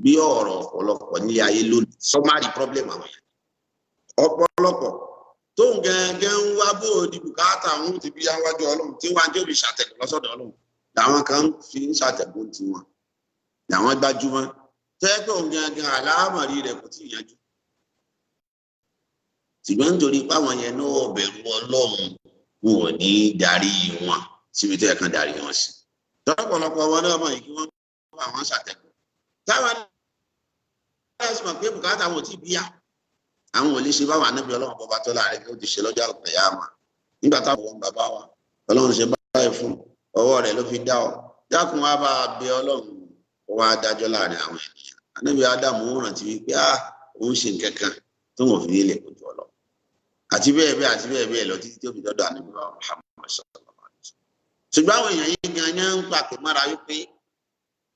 C: bí ọ̀rọ̀ ọ̀pọ̀lọpọ̀ ní ayé lónìí sọ́márì problem àwọn yẹn ọ̀pọ̀lọpọ̀ tó ń gẹ́gẹ́ ń wá bó di bùkátà àwọn ti bí yáwájú Ọlọ́run tí wọ́n á jẹ́ òbí ṣàtẹ̀gùn lọ́sọ̀dọ̀ Ọlọ́run làwọn kan fi ń ṣàtẹ̀gùn tiwọn làwọn gbájúmọ́ tẹ́gbẹ́ òun gẹ́gẹ́ àlámọ̀rí rẹ̀ kò tí ì yanjú ṣùgbọ́n nítorí páwọn yẹn náà bẹ̀rù Ọlọ́run wọn ò ní darí wọn síbi tó yẹ kán darí wọn sí tọ́pọ̀lọpọ̀ wọn náà mọ̀ yìí kí wọ́n bá wọn ṣàtẹ̀gùn táwọn náà sì mọ̀ pé bùkátà wọn ò tí ì bíyà àwọn ò lè ṣe báwọn ànábì Ọlọ́run bọba tó láàrin kí ó ti ṣe lọ́jọ́ àlùkìyámà nígbà táwọn bàbá wa Ọlọ́run ṣe báyìí fún ọwọ́ rẹ̀ ló fi dá ọ dákun wá bá bẹ Ọlọ́run ó wá dájọ́ láàrin àwọn ènìyàn ànábì Ádámù ń rántí wípé òun ṣe nǹkan kan tó wọn fi nílẹ̀ kojú Ọlọ́run àti bẹ́ẹ̀ bẹ́ẹ̀ àti bẹ́ẹ̀ bẹ́ẹ̀ lọ títí tó fi dọ́dọ̀ ànábì Muhammad sallallahu alaihi wasallam ṣùgbọ́n àwọn èèyàn yìí gan ni ń pàpè mára wípé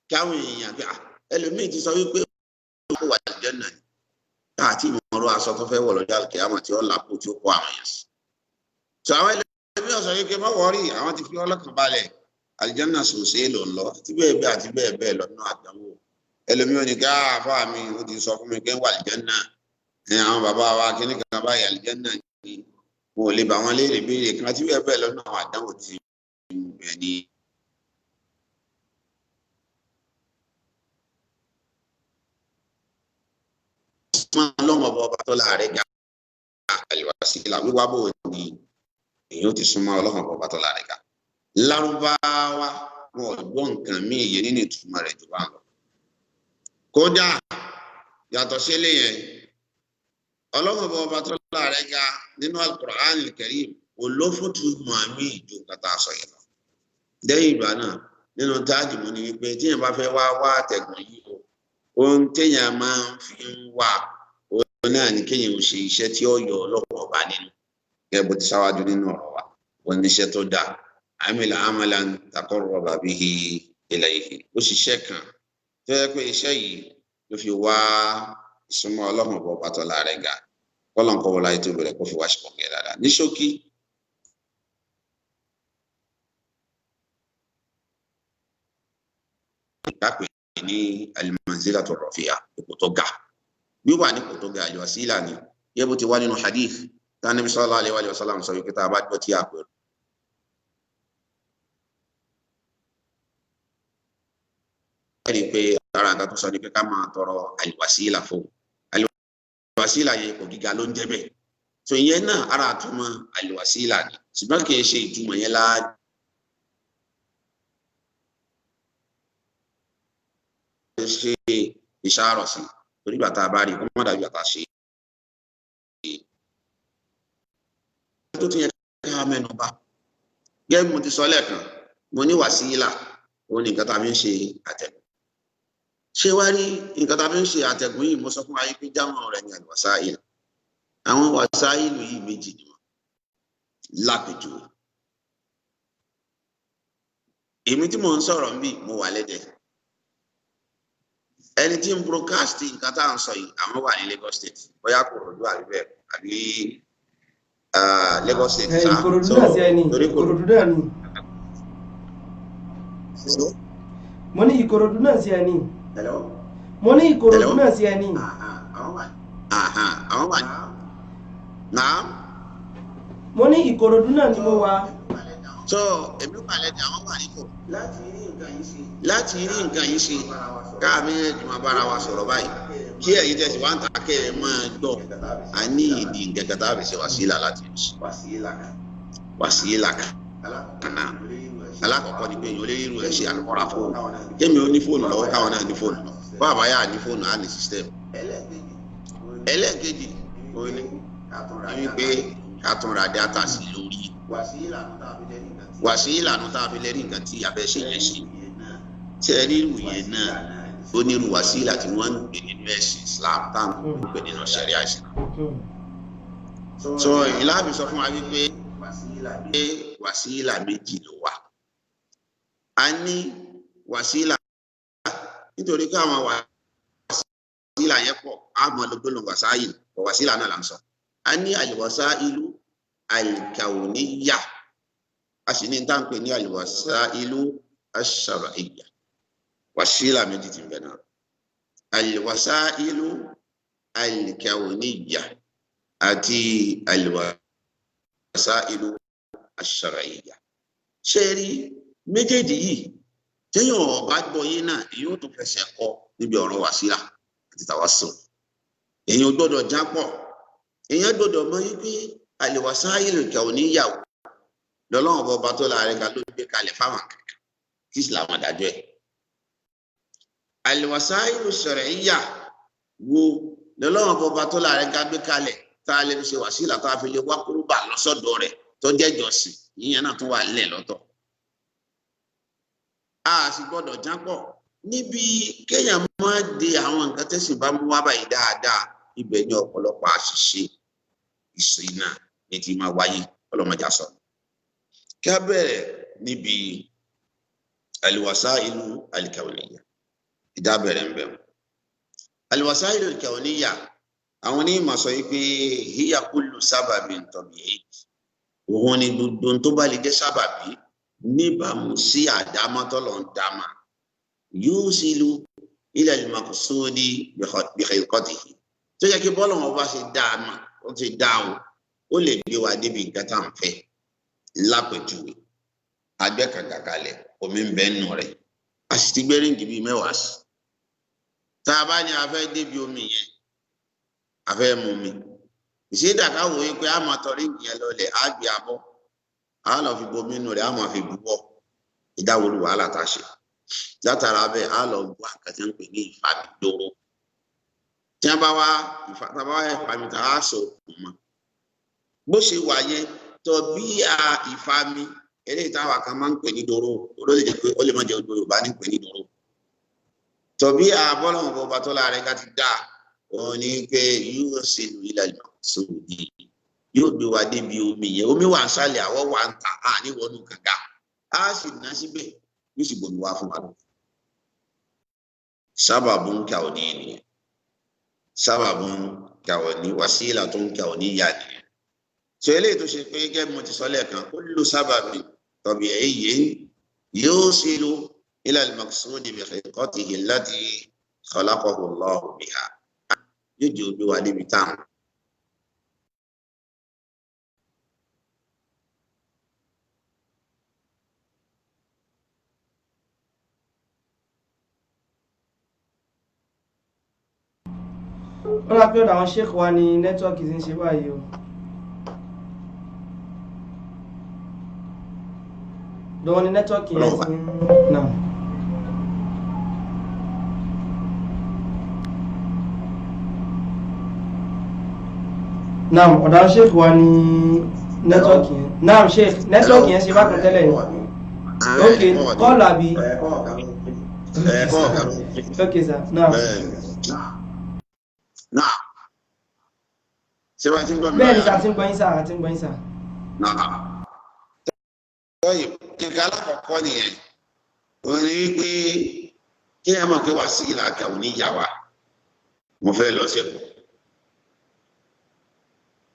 C: kí àwọn èèyàn pé ẹlòmíì ti sọ wípé ó wà Àlùjánnà ni àti ìmọ̀rọ̀ aṣọ tó fẹ́ wọ̀ lọ́jọ́ àlùkìyámà tí ó làpò tí ó kó àwọn èèyàn sí sọ àwọn ẹlòmíì ọ̀sán yìí pé má wọ́rí àwọn ti fi ọlọ́kàn balẹ̀ Àlùjánnà sòsè lò ń lọ àti bẹ́ẹ̀ bẹ́ẹ̀ àti bẹ́ẹ̀ bẹ́ẹ̀ lọ́nà àdánwò ẹlòmíì ò ní ká àfá mi ó ti sọ fún mi pé wà Àlùjánnà àwọn bàbá wa kíní kan báyìí Àlùjánnà ni mo lè bá wọn léèrè béèrè kan àti bẹ́ẹ̀ bẹ́ẹ̀ lọ́nà àwọn àdánwò tí ẹni. Ọlọ́run ọba tó láàrẹ ga àlùwàsílà wíwá bò ní èyí ó ti súnmọ́ Ọlọ́run ọba tó láàrẹ ga Lárúbáwá wọn ò gbọ́ nǹkan míì yé nínú ìtumọ̀ rẹ̀ jù bá lọ kódà yàtọ̀ sí eléyẹn Ọlọ́run ọba tó láàrẹ ga nínú Al-Qur'an Al-Karim olófòtú mọ̀mí ìjọ kàtà sọ yẹn lọ lẹ́yìn ìgbà náà nínú táàjì mú ni wípé tíyẹn bá fẹ́ wá àtẹ̀gùn yìí ohun téèyàn máa ń fi ń wà náà ni kéèyàn ò ṣe iṣẹ́ tí ó yọ Ọlọ́run ọba nínú gẹ́gẹ́ bó ti ṣáwájú nínú ọ̀rọ̀ wa wọn ní iṣẹ́ tó dáa amila amalan taqarraba bihi ilayhi ó ṣiṣẹ́ kan tó yẹ pé iṣẹ́ yìí ló fi wá ìsúnmọ́ Ọlọ́run ọba tó láàrẹ ga kọ́lọ̀ nǹkan wọlé ayé tó bẹ̀rẹ̀ kó fi wá ṣùgbọ́n gẹ̀ dáadáa ní ṣókí. ìdápẹ́ ní al-manzilatu ar-rafi'a ipò tó ga wíwà ní ipò tó ga al-wasila ni yẹ bó ti wá nínú hadith tí Ànábì sallallahu alaihi wa sallam sọ wípé tá a bá gbọ́ tí a pẹ̀lú. ẹni pé ara nǹkan tó sọ ni pé ká máa tọrọ al-wasila fún al-wasila yẹn ipò gíga ló ń jẹ́ bẹ́ẹ̀ so ìyẹn náà ara àtúmọ̀ al-wasila ni ṣùgbọ́n kì í ṣe ìtumọ̀ yẹn láà. ṣe ìṣàrọ̀ sí torí bàtà bá rí ọmọ dàbí bàtà ṣe tó ti yẹ ká mẹ́nu bà gẹ́gẹ́ mo ti sọ lẹ́ẹ̀kan mo ní wàsílà òun ní nǹkan tá a fi ń ṣe àtẹ̀gùn ṣé wá rí nǹkan tá a fi ń ṣe àtẹ̀gùn yìí mo sọ fún wa yìí pé jámọ̀ rẹ̀ ní àlùwàsáìlì àwọn wàsáìlì yìí méjì ni wọn lápèjúwe èmi tí mò ń sọ̀rọ̀ ń bì mo wà lẹ́dẹ̀ ẹni tí ń broadcast nǹkan tá à ń sọ yìí àwọn wà ní Lagos State bóyá Ìkòròdú àbíbẹ̀ àbí Lagos State
B: sáà Ìkòròdú náà sí ẹni Ìkòròdú náà ni mo ní Ìkòròdú náà sí ẹni mo ní Ìkòròdú náà sí ẹni
C: àwọn wà náà
B: mo ní Ìkòròdú náà ni mo wà.
C: So èmi pàlẹ́ di àwọn wà nípò láti rí nǹkan yìí ṣe káàmì ẹ̀jẹ̀ máa bára wa sọ̀rọ̀ báyìí kí ẹ̀yin tẹ̀sí wá ń ta kẹ́ ẹ máa gbọ́ a ní ìdí nǹkan kan tá a fi ṣe wàsílà láti ṣe wàsílà kan alákọ̀ọ́kọ́ ni pé èèyàn lè rírun ẹ̀ ṣe àlùkọ́ra fóònù kémi ó ní fóònù lọ́wọ́ káwọn náà ní fóònù bá àbáyá ní fóònù á ní sísítẹ́mù ẹlẹ́ẹ̀kejì ó ní wípé ká tún ra dátà sí lórí wàsílà nù tá a fi lẹ́rìí nǹkan tí abẹ́ ṣe yẹn ṣe tí ẹ rírù yẹn náà ó nírú wàsílà tí wọ́n ń pè nínú ẹ̀sìn Islam táwọn ń pè nínú ṣẹ̀ríà Islam. So ìlàbí sọ fún wa wípé wàsílà méjì ló wà a ní wàsílà nítorí pé àwọn wàsílà yẹn pọ̀ àmọ́ lọ́gbọ́n wàsáìlì wàsílà náà là ń sọ a ní àlùwàsáìlú àlìkàwòníyà a sì ní tá ń pè ní àlùwàsáìlú àṣàràìyà wàsílà méjì tí ń bẹ náà àlùwàsáìlú àlìkàwòníyà àti àlùwàsáìlú àṣàràìyà ṣe rí méjèèjì yìí téèyàn ọba gbọ́ yé náà èyí ó tún fẹsẹ̀ kọ níbi ọ̀rọ̀ wàsílà àti tàwásùl èyí ò gbọ́dọ̀ jápọ̀ èyàn gbọ́dọ̀ mọ̀ wípé àlùwàsáìlú kàwòníyà lọ́lọ́run ọba tó láàrin ká ló gbé kalẹ̀ fáwọn kankan kí Islam adájọ́ ẹ̀ àlùwàsáìlú ṣàr'íyà wo lọ́lọ́run ọba tó láàrin ká gbé kalẹ̀ tá a lè ṣe wàsílà tá a fi lè wá kúrúbà lọ́sọ̀dọ̀ rẹ̀ tó jẹ́ jọ́sìn ìyẹn náà tún wà lẹ̀ lọ́tọ̀ a sì gbọ́dọ̀ jápọ̀ níbi kéèyàn máa de àwọn nǹkan tẹ́sìn bá mú wá báyìí dáadáa ibẹ̀ ní ọ̀pọ̀lọpọ̀ àṣìṣe ìṣìnà ní ti máa wáyé ọlọ́mọdé sọ kí a bẹ̀rẹ̀ níbi àlùwàsáìlú àlìkàwòníyà ìdábẹ̀rẹ̀ ń bẹ̀rù àlùwàsáìlú àlìkàwòníyà àwọn onímọ̀ sọ wípé hiya kullu sábàbin tabi'i òun ni gbogbo tó bá lè jẹ́ sábàbí níbàámu sí àdámọ́ tọ́lọ̀ ń dámà yusilu ila al-maqsudi bi khilqatihi tó yẹ kí bọ́ọ̀lù wọn bá ṣe dáama ó ti dá ó lè gbé wa débi nǹkan tá à ń fẹ́ lápẹ̀jùwe agbẹ́kànga kalẹ̀ omi ń bẹ nù rẹ̀ a sì ti gbé ríǹgì bíi mẹ́wàá sí tá a bá ní a fẹ́ débi omi yẹn a fẹ́ mu mi ìṣèdàkà wò ó pé a máa tọ ríǹgì yẹn lọlẹ̀ á gbé abọ́ a lọ fi bomi nù rẹ̀ a máa fi búbọ̀ ìdáwòlù wàhálà tá a ṣe látara bẹ́ẹ̀ a lọ gbọ́ àkàtà ń pè ní ìfàmì dóró tí wọ́n bá wá ìfàmì tá a sọ òkun mọ́ bó ṣe wà yẹn tọ bí a ìfàmì eléyìí táwa kan máa ń pè ní dóró ló lè jẹ́ pé ó lè má jẹ́ odò Yorùbá ní pè ní dóró tọ bí a bọ́lọ́mù bọba tó láàrin ká ti dá òun ní pé yóò ṣe lu ilẹ̀ ìmọ̀sóòdì yóò gbé wa débi omi yẹn omi wà ń sálẹ̀ àwọ̀ wà ń tà á níwọ̀nù kànga á sì ná síbẹ̀ yóò sì gbòmí wá fún wa lọ sábàbùn kàwọ́ní nìyẹn sábàbùn kàwọ́ní wàsílà tó ń kàwọ́ní yá nìyẹn sọ eléyìí tó ṣe pé gẹ́gẹ́ mo ti sọ lẹ́ẹ̀kan kullu sábàbí tabi'iyyin yusilu ila al-maqsudi bi khilqatihi allati khalaqahu Allahu biha yóò jẹ́ òbí wa débi táwọn.
B: wọ́n lápẹ́ ọ̀dọ̀ àwọn sheikh wa ní nẹ́tíwọ́ọ̀kì tí ń ṣe báyìí o lọ́wọ́ ní nẹ́tíwọ́ọ̀kì yẹn ti ń nà naam ọ̀dà sheikh wa ní nẹ́tíwọ́ọ̀kì yẹn naam sheikh nẹ́tíwọ́ọ̀kì yẹn ṣe bá kan tẹ́lẹ̀ ni ok kọ́ọ̀lù àbí ok sir naam.
C: Náà ṣé wàá ti ń gbọ́ mi?
B: bẹ́ẹ̀ ni sà ti ń gbọ́ yín sà àti ń gbọ́ yín sà.
C: Náà nǹkan alákọ̀ọ́kọ́ nìyẹn ó ní wípé kí ẹ mọ̀ pé wà sí ìlàkà oníyà wa mo fẹ́ lọ sẹ́kù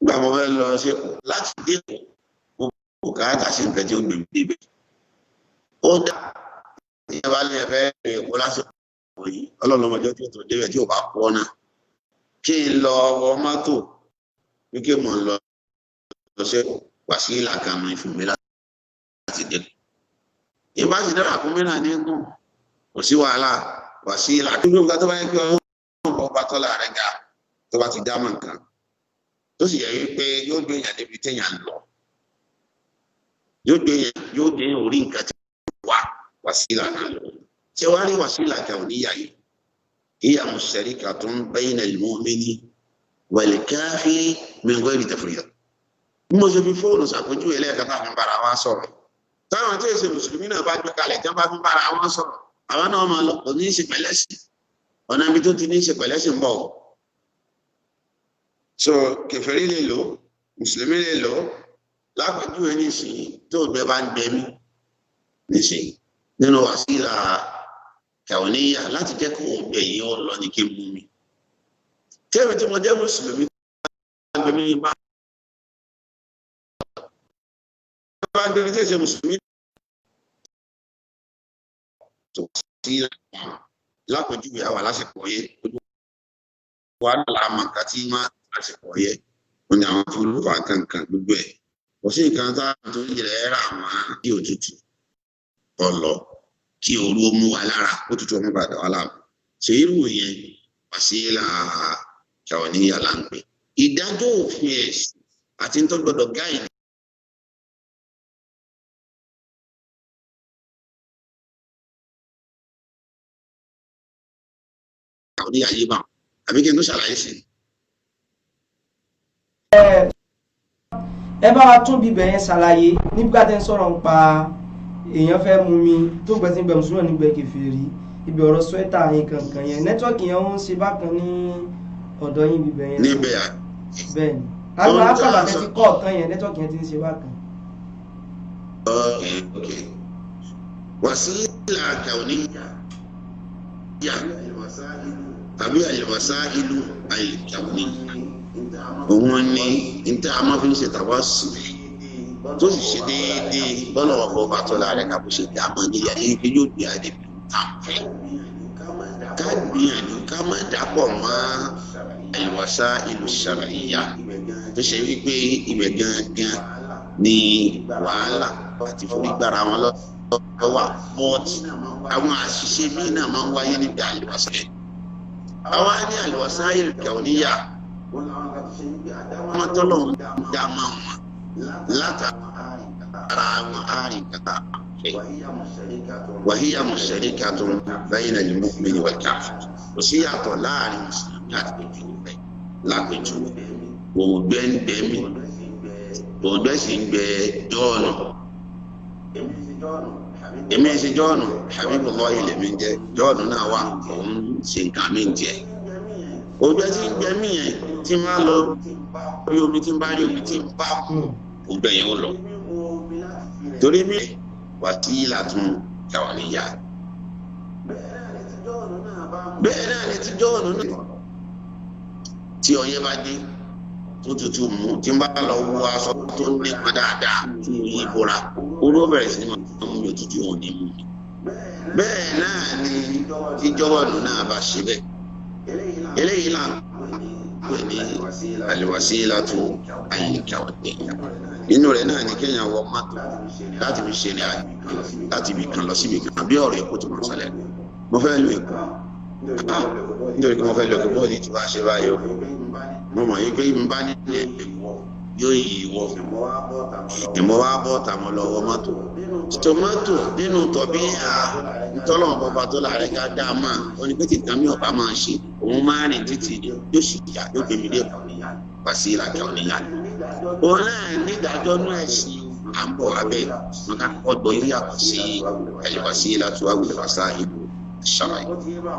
C: gbà mo fẹ́ lọ sẹ́kù láti dẹ́kù mo kò káàkà sí nǹkan tí ó gbé mi débẹ̀ ó dá ìyẹn bá lè fẹ́ èkó lásìkò yìí ọlọ́run ọmọdé tó débẹ̀ tí ò bá pọ̀ náà kí n lọ wọ mọ́tò wípé mo ń lọ sẹ́kù wà sí ìlàkà mi fún mi láti dẹ́kù ìbá ti dára fún mi náà ní gùn kò sí wàhálà wà sí ìlàkà gbogbo nǹkan tó bá yẹ kí ọba tọ́lá rẹ̀ ga tó bá ti dámọ̀ nǹkan tó sì yẹ wípé yóò gbé èèyàn débi téèyàn lọ yóò gbé orí nǹkan tí wà wàsílà náà lọ tí wàá rí wàsílà kan níyà yìí hiya musharikatun bayna al-mu'mini wal-kafiri min ghayri tafriq bí mo ṣe fi fóònù ṣàpèjúwe ẹlẹ́ẹ̀kan táwọn bára wa sọ̀rọ̀ táwọn tí èsè mùsùlùmí náà bá gbé kalẹ̀ tí wọ́n bá fi bára wọn sọ̀rọ̀ àwọn náà máa lọ kò ní í ṣe pẹ̀lẹ́sì ọ̀nà ibi tó ti ní í ṣe pẹ̀lẹ́sì ń bọ̀ so kèfèrí lè lò mùsùlùmí lè lò lápèjúwe nísìnyí tó gbẹ bá ń gbẹ mí nísìnyí nínú wàsílà kàwọníyà láti jẹ́ kó o gbẹ yìí ó lọ ní kí n mú mi kébì tí mo jẹ́ mùsùlùmí bá gbẹ mí bá gbẹ mí tí èsè mùsùlùmí tó sí lápèjúwe àwọn lásìkò yẹ wà láàmà kàtí má lásìkò yẹ wọn ni àwọn fúlùfà kankan gbogbo ẹ kò sí nǹkan tá a tó ń jẹrẹ ẹrọ àwọn kí òtútù ọlọ kí ooru ó mú wa lára òtútù ọmọ bàdà wà láàmú ṣe irú yẹn wàsílà kàwọníyà là ń pè ìdájọ́ òfin ẹ̀sìn àti tó gbọ́dọ̀ gáì ní ayé bá àbí kí n tó ṣàlàyé sí.
B: ẹ bá wa tún bíbẹ̀ yẹn ṣàlàyé nígbà tẹ́ ń sọ̀rọ̀ nípa èèyàn fẹ́ mú mi tó gbẹ sí gbẹ mùsùlùmí nígbẹ kèfèrí ibi ọ̀rọ̀ sweater yẹn kankan yẹn nẹ́tíwọ́ọ̀kì yẹn ń ṣe bákan ní ọ̀dọ̀ yín bíbẹ̀ yẹn.
C: níbẹ̀ à.
B: bẹ́ẹ̀ ni àwọn akọ̀bà tẹ́ ti kọ́ ọ̀kan yẹn nẹ́tíwọ́ọ̀kì yẹn ti ń ṣe bákan.
C: wàsílà kàwọníyà tàbí àlùwàsáìlú àìkàwọníyà òun ni níta a máa fi ń ṣe tàwa sùn tó sì ṣe déédéé bọ́lá ọkọ̀ ọba tọ́lá rẹ̀ kà bó ṣe dá mọ́ níyà yìí pé yóò gbé adé bí tàǹfẹ́ ká gbìyànjú ká má dàpọ̀ mọ́ àlùwàsáìlú ṣàràyà tó ṣe wípé ibẹ̀ gangan ni wàhálà àti forígbára wọn lọ́wọ́ pọ́ọ̀tì àwọn àṣìṣe míì náà máa ń wáyé níbi àlùwàsáìlú àwọn á ní àlùwàsáìlú kàwọníyà wọn tọ́lọ̀ ń dá máa wọn látara àwọn àárín kàtà wàhíyà musharikatun bayna al-mu'mini wal-kafir kò sí yàtọ̀ láàrin mùsùlùmí àti kèfèrí lápẹjù òògbẹ́ ń gbẹ mí òògbẹ́ sì ń gbẹ jọ́ọ̀nù èmi ṣe jọ́ọ̀nù Habibullah ilẹ̀ mi jẹ́ jọ́ọ̀nù náà wà òun ṣe nǹkan mi jẹ́ òògbẹ́ tí ń gbẹ mí yẹn tí máa lọ rí omi tí ń bá rí omi tí ń bá kú òògbẹ́ yẹn ó lọ torí mi wàsílà tún kàwọníyà bẹ́ẹ̀ náà ni ti jọ́ọ̀nù náà tí ọyẹ́ bá dé tó tutù mú tí ń bá lọ wọ aṣọ tó nípa dáadáa tó yí bóra oró bẹ̀rẹ̀ sí máa mú mi òtútù wọn ní mú mi bẹ́ẹ̀ náà ni tí jọ́ọ̀nù náà bá ṣe bẹ́ẹ̀ eléyìí là ń pè ní àlùwàsílà tó àìkàwọníyà nínú rẹ̀ náà ni kéèyàn wọ mọ́tò láti fi ṣe ní àjò láti ibì kan lọ sí ibì kan bí ọ̀rọ̀ èkó tó máa ṣẹlẹ̀ mo fẹ́ lo èkó nítorí pé mo fẹ́ lo èkó bọ́ọ̀lì tí wàá ṣe báyìí o mo mọ̀ yí pé n bá nílé èkó yóò yí wọ ìmọ̀ wá bọ́ tàwọn lọ́wọ́ mọ́tò tòmátò nínú tọ̀bí ìtọ́lọ̀ ọ̀bọ̀bà tó láàrẹ́ ká dáa máa ó ní pé tí ìtàn mi ọ̀bá máa ṣe òun máa rìn títì yóò sì yá yóò gbé mi dé wàsílà kauniyya òun náà nídàájọ́ náà ẹ̀sìn àbọ̀ abẹ́ wọn ká kọ́ gbọ́ ilé yàtọ̀ sí al-wasila tó wà wasa'il ash-shar'iyya.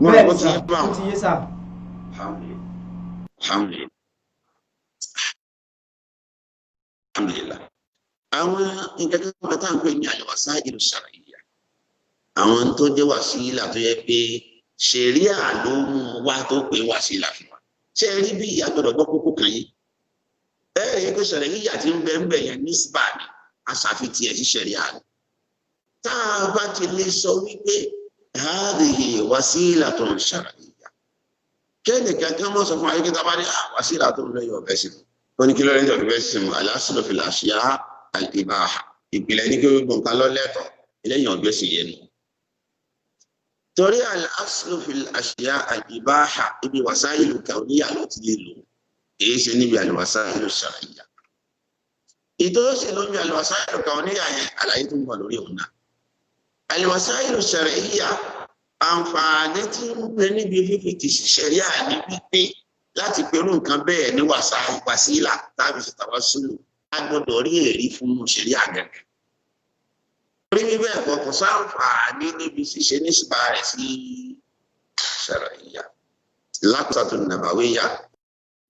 B: bẹ́ẹ̀ ni sà ó ti yé sà.
C: alhamdulillah àwọn nǹkan kan tá à ń pè ní al-wasa'il ash-shar'iyya àwọn tó jẹ́ wàsílà tó yẹ pé ṣẹ̀ríà ló mú wá tó pé wàsílà fún wa ṣe rí bí ìyàgbọ́dọ̀ gbọ́ kókó kan yìí yẹ pé ṣẹ̀ríà tí ń bẹ ń bẹ yẹn nísbà ni aṣàfitì ẹ̀ sí ṣẹ̀ríà ni tá a bá ti lè sọ wípé hadhihi wasilatun shar'iyya kẹ́nìkan kan mọ́ sọ fún ayé kí tá a bá ní wasilatun lẹ́yìn ọ̀bẹ sí wọn ní kí ló ń jọ ọ̀bẹ sí mu al-aslu fil ashya al-ibaha ìpìlẹ̀ ní kí gbogbo nǹkan lọ́lẹ́tọ̀ lẹ́yìn ọ̀bẹ sí yẹn nù torí al-aslu fil ashya al-ibaha ibi wasailu kauniyya ló ti lè lò èyí ṣe níbi al-wasailu shar'iyya ìtọ́sí lóbi al-wasailu kauniyya yẹn àlàyé tó ń bọ̀ lórí òun náà al-wasailu shar'iyya àǹfààní tí ń bẹ níbi fífi ti ṣẹ̀ríà ní wípé láti pẹ̀lú nǹkan bẹ́ẹ̀ ní wàsílà tàbí ṣe tawassulu a gbọ́dọ̀ rí èrí fún ṣẹ̀ríà gẹ́gẹ́ orí bíbẹ́ ẹ̀kọ́ kò sáǹfààní níbi ṣíṣe níṣìbà rẹ̀ sí shar'iyya laqtatun nabawiyya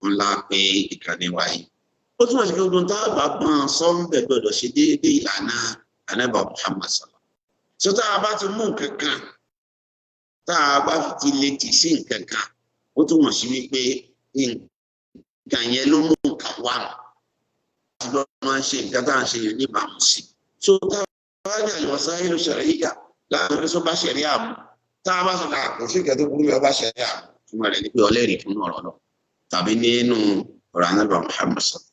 C: ńlá pé ìkànnì wáyé ó túnmọ̀ sí gbogbo tá a bá gbọ́n sọ́ńbẹ̀ gbọ́dọ̀ ṣe déédéé ìlànà ànábì Muhammad sallallahu so tá a bá ti mú nǹkan kan tá a bá ti lè tì sí nǹkan kan ó túmọ̀ sí wípé nǹkan yẹn ló mú nǹkan wà láti lọ́ máa ń ṣe nǹkan tá à ń ṣe yẹn níbàámu sí so tá a bá ní al-wasailu shar'iyya láàrin orí sọ́ba ṣẹ̀ríà mú tá a bá sọ náà kò sí nǹkan tó burú bí ọba ṣẹ̀ríà mú túmọ̀ rẹ̀ ní pé ọlẹ́rìí fún ọ̀rọ̀ náà tàbí nínú ọ̀rọ̀ ànábì Muhammad sallallahu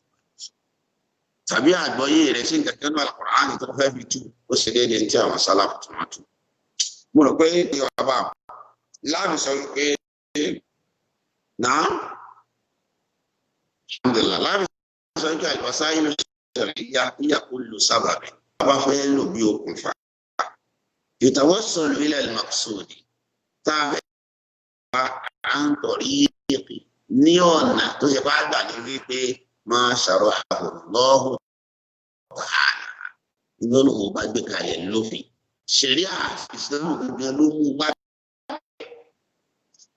C: tàbí àgbọ́yé rẹ̀ sí nǹkan kan náà Al-Qur'ani tó fẹ́ fi tú ó ṣe déédéé tí àwọn sálàfù tó máa tú. mo rò pé ìwà bá láàrin sọ wípé náà alhamdulillah láàrin sọ wípé al-wasailu shar'iyya hiya kullu sabab bá fẹ́ lò bí okùnfà yutawassalu ila al-maqsudi tá a fẹ́ wá à ń tọ̀rí ní ọ̀nà tó ṣe bá gbà ní wípé máa ṣàrọ̀ Allahu ta'ala ìlọ́nà ò bá gbé kalẹ̀ lófin ṣẹ̀ríà ìsìlámù gangan ló mú wá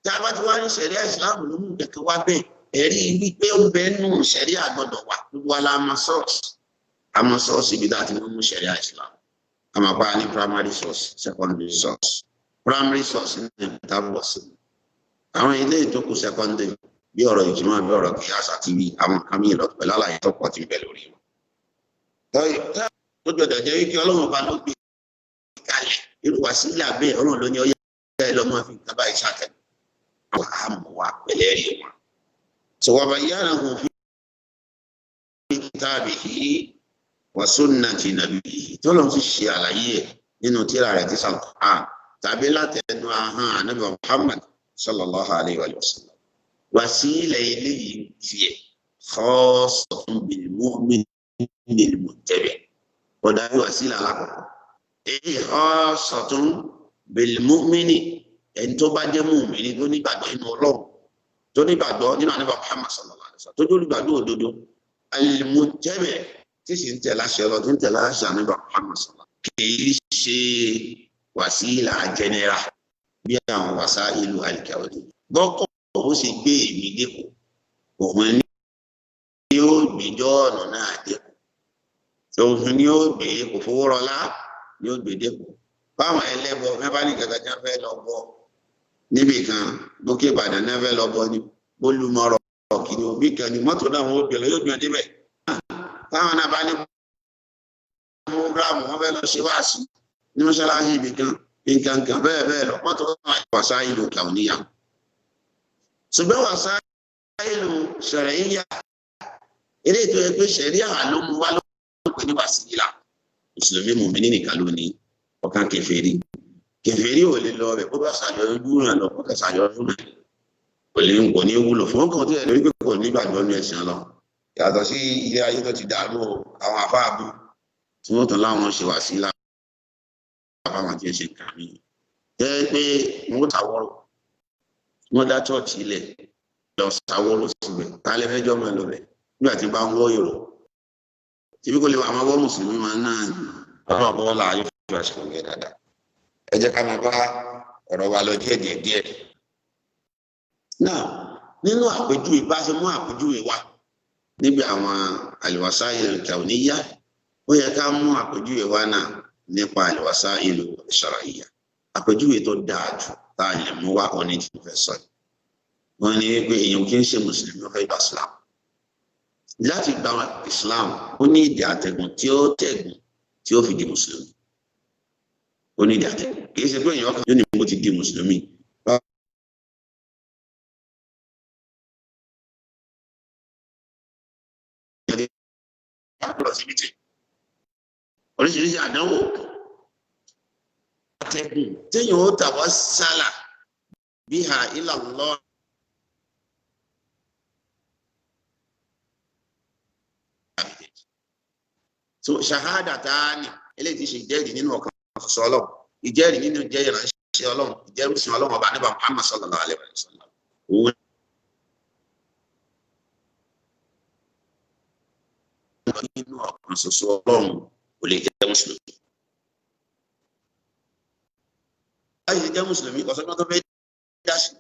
C: tá a bá ti wá ní ṣẹ̀ríà ìsìlámù ló mú kẹ̀kẹ́ wá bẹ́ẹ̀ ẹ̀rí wípé ó bẹ́ẹ̀ nù ṣẹ̀ríà gbọ́dọ̀ wà gbogbo aláàmà sọ́ọ̀sì ibi láti mú ṣẹ̀ríà ìsìlámù àmàpá ní primary source secondary source primary source ní ìtàbọ̀ sí àwọn ilé ìtókù secondary bí ọ̀rọ̀ ìjìmọ̀ bí ọ̀rọ̀ kìíyàsá àti bí àwọn nǹkan mìíràn lọ pẹ̀lú àlàyé tó pọ̀ tí ń bẹ lórí wọn. tó gbọdọ̀ jẹ́ wípé ọlọ́run bá ló gbé kalẹ̀ irú wàsílà bẹ́ẹ̀ ọlọ́run ló ní ọyá ẹ̀ lọ́mọ fi tábà ìṣàkẹ́ àwọn àmọ̀ wa pẹ̀lẹ́ rí wọn. sọ̀wọ́ bá yára hàn fi kitabihi wa sunnati nabiyhi tó lọ́n fi ṣe àlàyé ẹ̀ nínú tírà rẹ̀ tí sàlùkọ́ tàbí látẹnu ahọ́n ànábì Muhammad sallallahu alayhi wa sallam. وسيلة إليه خاصة بالمؤمن المتبع وده وسيلة لكم خاصة بالمؤمن أنتم بعد مؤمن دوني بعد إنه الله دوني بعد إنه أنا محمد صلى الله عليه وسلم دوني بعد دودو المتبع تيجي أنت لا شيء أنت لا شيء أنا محمد صلى الله عليه وسلم كيش وسيلة جنرا بيا وسائل الكونية بقى ó sì gbé èmi dẹ́kun òun ní yóò gbèjọ́ ọ̀nà náà dẹ́kun òun ni yóò gbé kò fowó rọlá ni yóò gbé dẹ́kun báwọn ẹlẹ́bọ mẹ́fà ní gàgàjà fẹ́ lọ bọ níbì kan lókè Ìbàdàn náà fẹ́ lọ bọ ní olùmọ̀rọ̀ kìíní òbí kan ní mọ́tò náà wọ́n gbé lọ yóò gbé débẹ̀ táwọn náà bá ní programu wọ́n fẹ́ lọ ṣe wáàsí ní mọ́ṣáláṣí ibì kan nǹkan bẹ́ẹ̀ lọ mọ́tò náà wasailu kauniyya ṣùgbọ́n wasailu shar'iyya eré ètò ẹgbẹ́ ṣẹ̀ríà ló mú wá lópin ní wàsílà mùsùlùmí mùmíní nìkan ló ní ọ̀kan kèfèrí ò lè lọ rẹ̀ kó bá ṣàjọyọ̀ dúró lọ kó kà ṣàjọyọ̀ fún mi kò ní wúlò fún ọkàn tó yẹ lórí pé kò nígbàgbọ́ ní ẹ̀sìn lọ yàtọ̀ sí ilé ayé tó ti dàrú àwọn afáàbù tí wọ́n tán láwọn ṣe wàsílà àbáwọn tí ń ṣe kàmí jẹ́ pé wọ́n tàwọ́rọ̀ wọ́n dá chọ́ọ̀chì ilẹ̀ lọ sáwọ́rọ̀ síbẹ̀ tálẹ́ fẹ́jọ́ máa lọ bẹ̀ nígbà tí bá ń wọ́ èrò tí bí kò lè àwọn ọwọ́ mùsùlùmí máa náà ọ̀rọ̀ bọ́ọ̀lá ayé fi àṣẹ òun yẹn dáadáa ẹ jẹ́ ká máa bá ọ̀rọ̀ wa lọ díẹ̀. náà nínú àpèjúwe bá ṣe mú àpèjúwe wa níbi àwọn al-wasā'il al-kawniyya ó yẹ ká mú àpèjúwe wa náà nípa al-wasā'il ash-shar'iyyah àpèjúwe tó dáa jù tá a lè mú wá ọ̀ní tí mo fẹ́ sọ yìí wọ́n ní pé èèyàn kì í ṣe mùsùlùmí ó fẹ́ gba Islam láti gba Islam ó ní ìdí àtẹ̀gùn tí ó tẹ̀gùn tí ó fi di mùsùlùmí ó ní ìdí àtẹ̀gùn kì í ṣe pé èèyàn kan yóò ní mo ti di mùsùlùmí. oríṣiríṣi àdánwò àtẹ̀gùn téèyàn ó tawassala biha ila Allah so ṣahada tani eléyìí ti ṣe ìjẹ́rìí nínú ọkàn ṣoṣo Ọlọ́run ìjẹ́rìí nínú jẹ́ ìránṣẹ́ Ọlọ́run ìjẹ́rìí sí Ọlọ́run ọba níbà Muhammad sallallahu alaihi wa sallam òun nínú ọkàn ṣoṣo Ọlọ́run kò lè jẹ́ mùsùlùmí. láyé jẹ́ mùsùlùmí kọ̀sọ́gbọ́n tó fẹ́ dá sí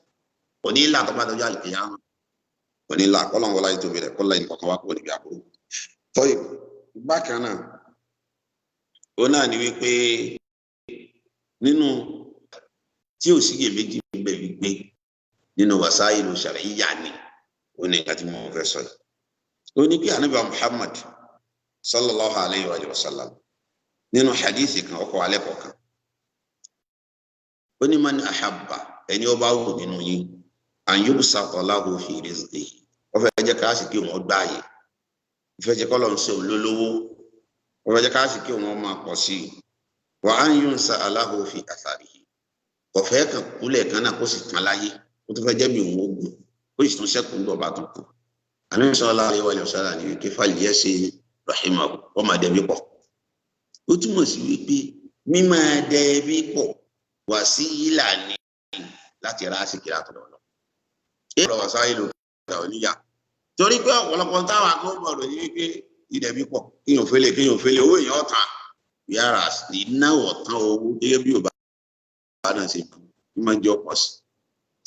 C: kò ní ìlà tó bá dọjọ́ àlùkìyámà kò ní ìlà kọ́lọ́n wọlá ìtòbí rẹ̀ kọ́lá ìní kọ̀ọ̀kan wá kúrò níbi àbúrò. tọ́yì bákan náà ó náà ní wípé nínú tí ò sí iyèméjì bẹ̀ wípé nínú wasā'ilu shar'iyyah ni ó ní nǹkan tí mo fẹ́ sọ yìí. ó ní bí ànábì Muhammad sallallahu alayhi wa sallam nínú hadith kan ọkọ̀ alẹ́ kọ̀ọ̀kan ó ní man ahabba ẹni ó bá wù nínú yín an yubsata lahu fi rizqihi ó fẹ́ jẹ́ ká sì kí wọ́n gbáyé ó fẹ́ jẹ́ kọ́ lọ́n ṣe olólówó ó fẹ́ jẹ́ ká sì kí wọ́n máa pọ̀ sí i wa an yunsa lahu fi atharihi kò fẹ́ kàn kúlẹ̀ kan náà kó sì tán láyé ó tó fẹ́ jẹ́ bí òun ogun ó sì tún ṣẹ́kù ń bọ̀ bá tún kù Ànábì sallallahu alaihi wa sallam ní wípé falyasi rahimahu ó máa dẹbi pọ̀ ó túmọ̀ sí wípé mímọ dẹbi pọ̀ wàsílà ní láti ra àsìkiri àtọ̀dọ̀ lọ. èrò wasā'ilu al-kawniyya torí pé ọ̀pọ̀lọpọ̀ táwọn akọ́gbọ̀n rò ní wípé ìdẹ̀bí pọ̀ kíyàn fẹ́lẹ̀ owó èèyàn ọ̀tàn yàrá ìnáwó ọ̀tàn owó gẹ́gẹ́ bí òbá náà ṣe bí máa ń jẹ́ ọ̀pọ̀ sí.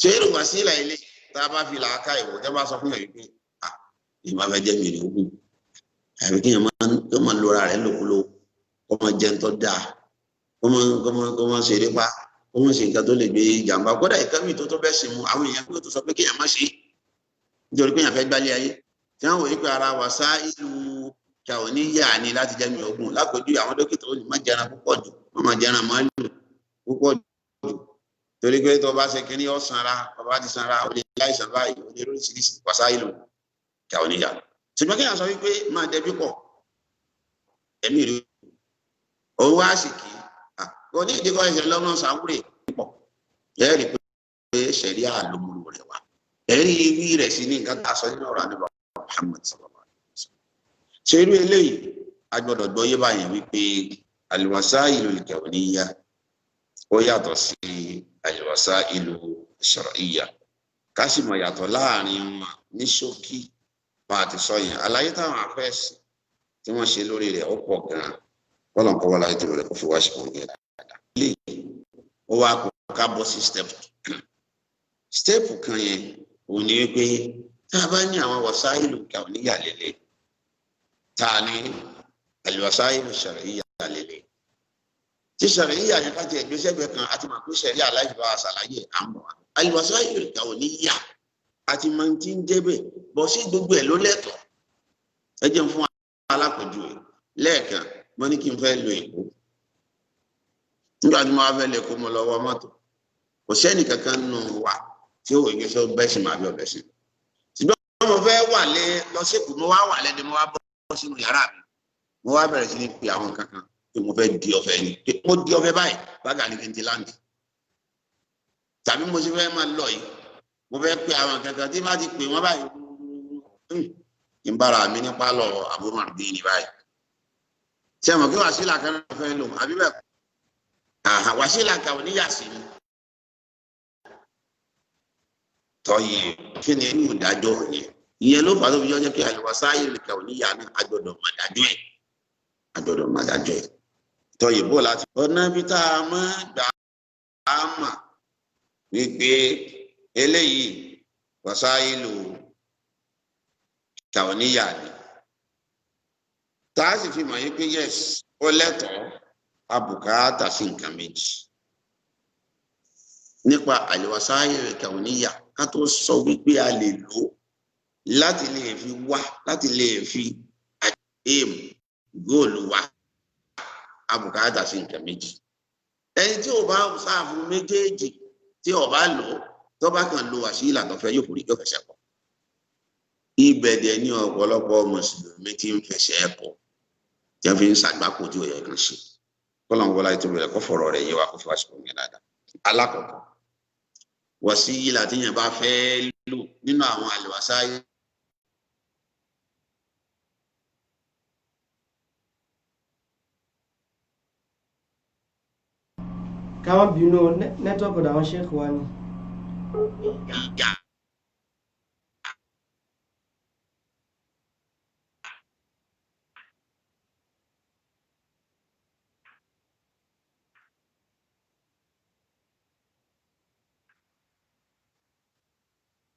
C: ṣé èrò wàsílà ilé tá a bá fi làákà ìwò tẹ́ bá sọ fún yàn wípé ìmọ̀ afẹ́ jẹ́ mi ní ogun àbí kíyàn máa ń lora rẹ̀ lókuló kó máa jẹun tó dáa kó máa ṣe eré pa kó máa ṣe nǹkan tó lè gbé ìjàmbá kódà ìkànnì tó tó bẹ́ẹ̀ sì mú àwọn èèyàn tó sọ pé kéèyàn má ṣe nítorí pé èèyàn fẹ́ gbálé ayé tí wọ́n wòye pé ara wasā'ilu kawniyya ni láti jẹ́ mi ogun lápòjú àwọn dókítà ó ní má jẹran púpọ̀ jù wọ́n máa jẹran màálù púpọ̀ jù torí pé tó bá ṣe kínní ó sanra bàbá ti sanra ó lè láìsàn báyìí ó lè lóríṣiríṣi wasā'ilu kawniyya ṣùgbọ́n kéèyàn sọ wípé máa dẹbí pọ̀ ẹ̀mí rí owó àsìkí kò ní ìdíkọ̀ ẹ̀ṣẹ̀ lọ́nà sàwúrè pọ̀ ẹ̀rí pé ṣẹ̀rí àlùmọ̀rò rẹ̀ wá ẹ̀rí wí rẹ̀ sí ní nǹkan tàṣọ nínú ọ̀rọ̀ Ànábì Muhammad sallallahu alaihi wasallam. ṣe irú eléyìí a gbọ́dọ̀ gbọ́ yé báyìí wípé al-wasā'ilu al-kawniyya ó yàtọ̀ sí al-wasā'ilu ash-shar'iyya ká sì mọ̀ yàtọ̀ láàrin wọn ní ṣókí bá a ti sọ yẹn àlàyé táwọn afẹ́sì tí wọ́n ṣe lórí rẹ̀ ó pọ̀ gan-an wọ́n kọ́ wọ́n láyé tó rẹ̀ kó fi wá ṣe kò yẹ dáadáa. ilé ó wá kó ká bọ́ sí step kan yẹn òun ni wípé tá a bá ní àwọn wasā'ilu kawniyya lélẹ̀ tá a ní al-wasā'ilu shar'iyya lélẹ̀ tí shar'iyya yẹn ká ti ẹgbẹ́ sẹ́gbẹ́ kan àti màá pé sẹ̀rí aláìbá àṣàlàyé àmọ́ al-wasā'ilu kawniyya àti máa ń tí ń débẹ̀ bọ́ sí gbogbo ẹ̀ ló lẹ́tọ̀ọ́ ẹ jẹun fún alápèjúwe lẹ́ẹ̀kan mo ní kí n fẹ́ lo èkó nígbà tí mo wá fẹ́ lè kó mo lọ́wọ́ mọ́tò kò sẹ́ni kankan nù wá tí ó wòye sọ bẹ́sìn máa bí ọbẹ̀ sí ṣùgbọ́n mo fẹ́ wà lé lọ sí èkó mo wá wà lẹ́ni mo wá bọ́ sínú yàrá mi mo wá bẹ̀rẹ̀ sí ní pe àwọn kankan pé mo fẹ́ di ọ̀fẹ́ ni mo di ọ̀fẹ́ báyìí bága ní kí n ti láǹdì tàbí mo sì fẹ́ máa lọ yìí mo fẹ́ pe àwọn kankan tí má ti pè wọ́n báyìí kí n bára mi ní pálọ̀ àbúrò àdé ní báyìí ṣé mo kí wàsílà kan náà fẹ́ lò àbí bẹ́ẹ̀ wàsílà kawniyya sí ni tọ́yì kí ni irú ìdájọ́ yẹn ìyẹn ló fà á tó fi jẹ́ pé al-wasā'il al-kawniyya náà agbọ́dọ̀ máa dájọ́ ẹ̀ tọ́yì bó láti ọ̀nà bí tá a máa gbà á mà wípé eléyìí wasā'ilu kawniyya ni tá a sì fi mọ̀ yí pé yes ó lẹ́tọ̀ọ́ abùkátà sí nǹkan méjì nípa al-wasā'il al-kawniyya ká tó sọ wípé a lè lò láti lè fi wá láti lè fi àdéhùn góòlù wá abùkátà sí nǹkan méjì ẹni tí ò bá sáàfù méjèèjì tí ò bá lò tó bá kàn lo wàsílà tó fẹ́ yóò fẹsẹ̀ kọ ibẹ̀ dẹ̀ ní ọ̀pọ̀lọpọ̀ mùsùlùmí tí ń fẹsẹ̀ kọ tí wọ́n fi ń ṣàgbákò tí ó yẹ kàn ṣe kọ́lọ́n wọlé tó bẹ̀rẹ̀ kó fọ̀rọ̀ rẹ̀ yé wa kó fi wá sí omi dáadáa alákọ̀ọ́kọ́ wàsílà tí yẹn bá fẹ́ lò nínú àwọn al-wasā'il
B: káwọn bínú nẹ́tíwọ́ọ̀kì ọ̀dọ̀ àwọn ṣéèkì wa ni.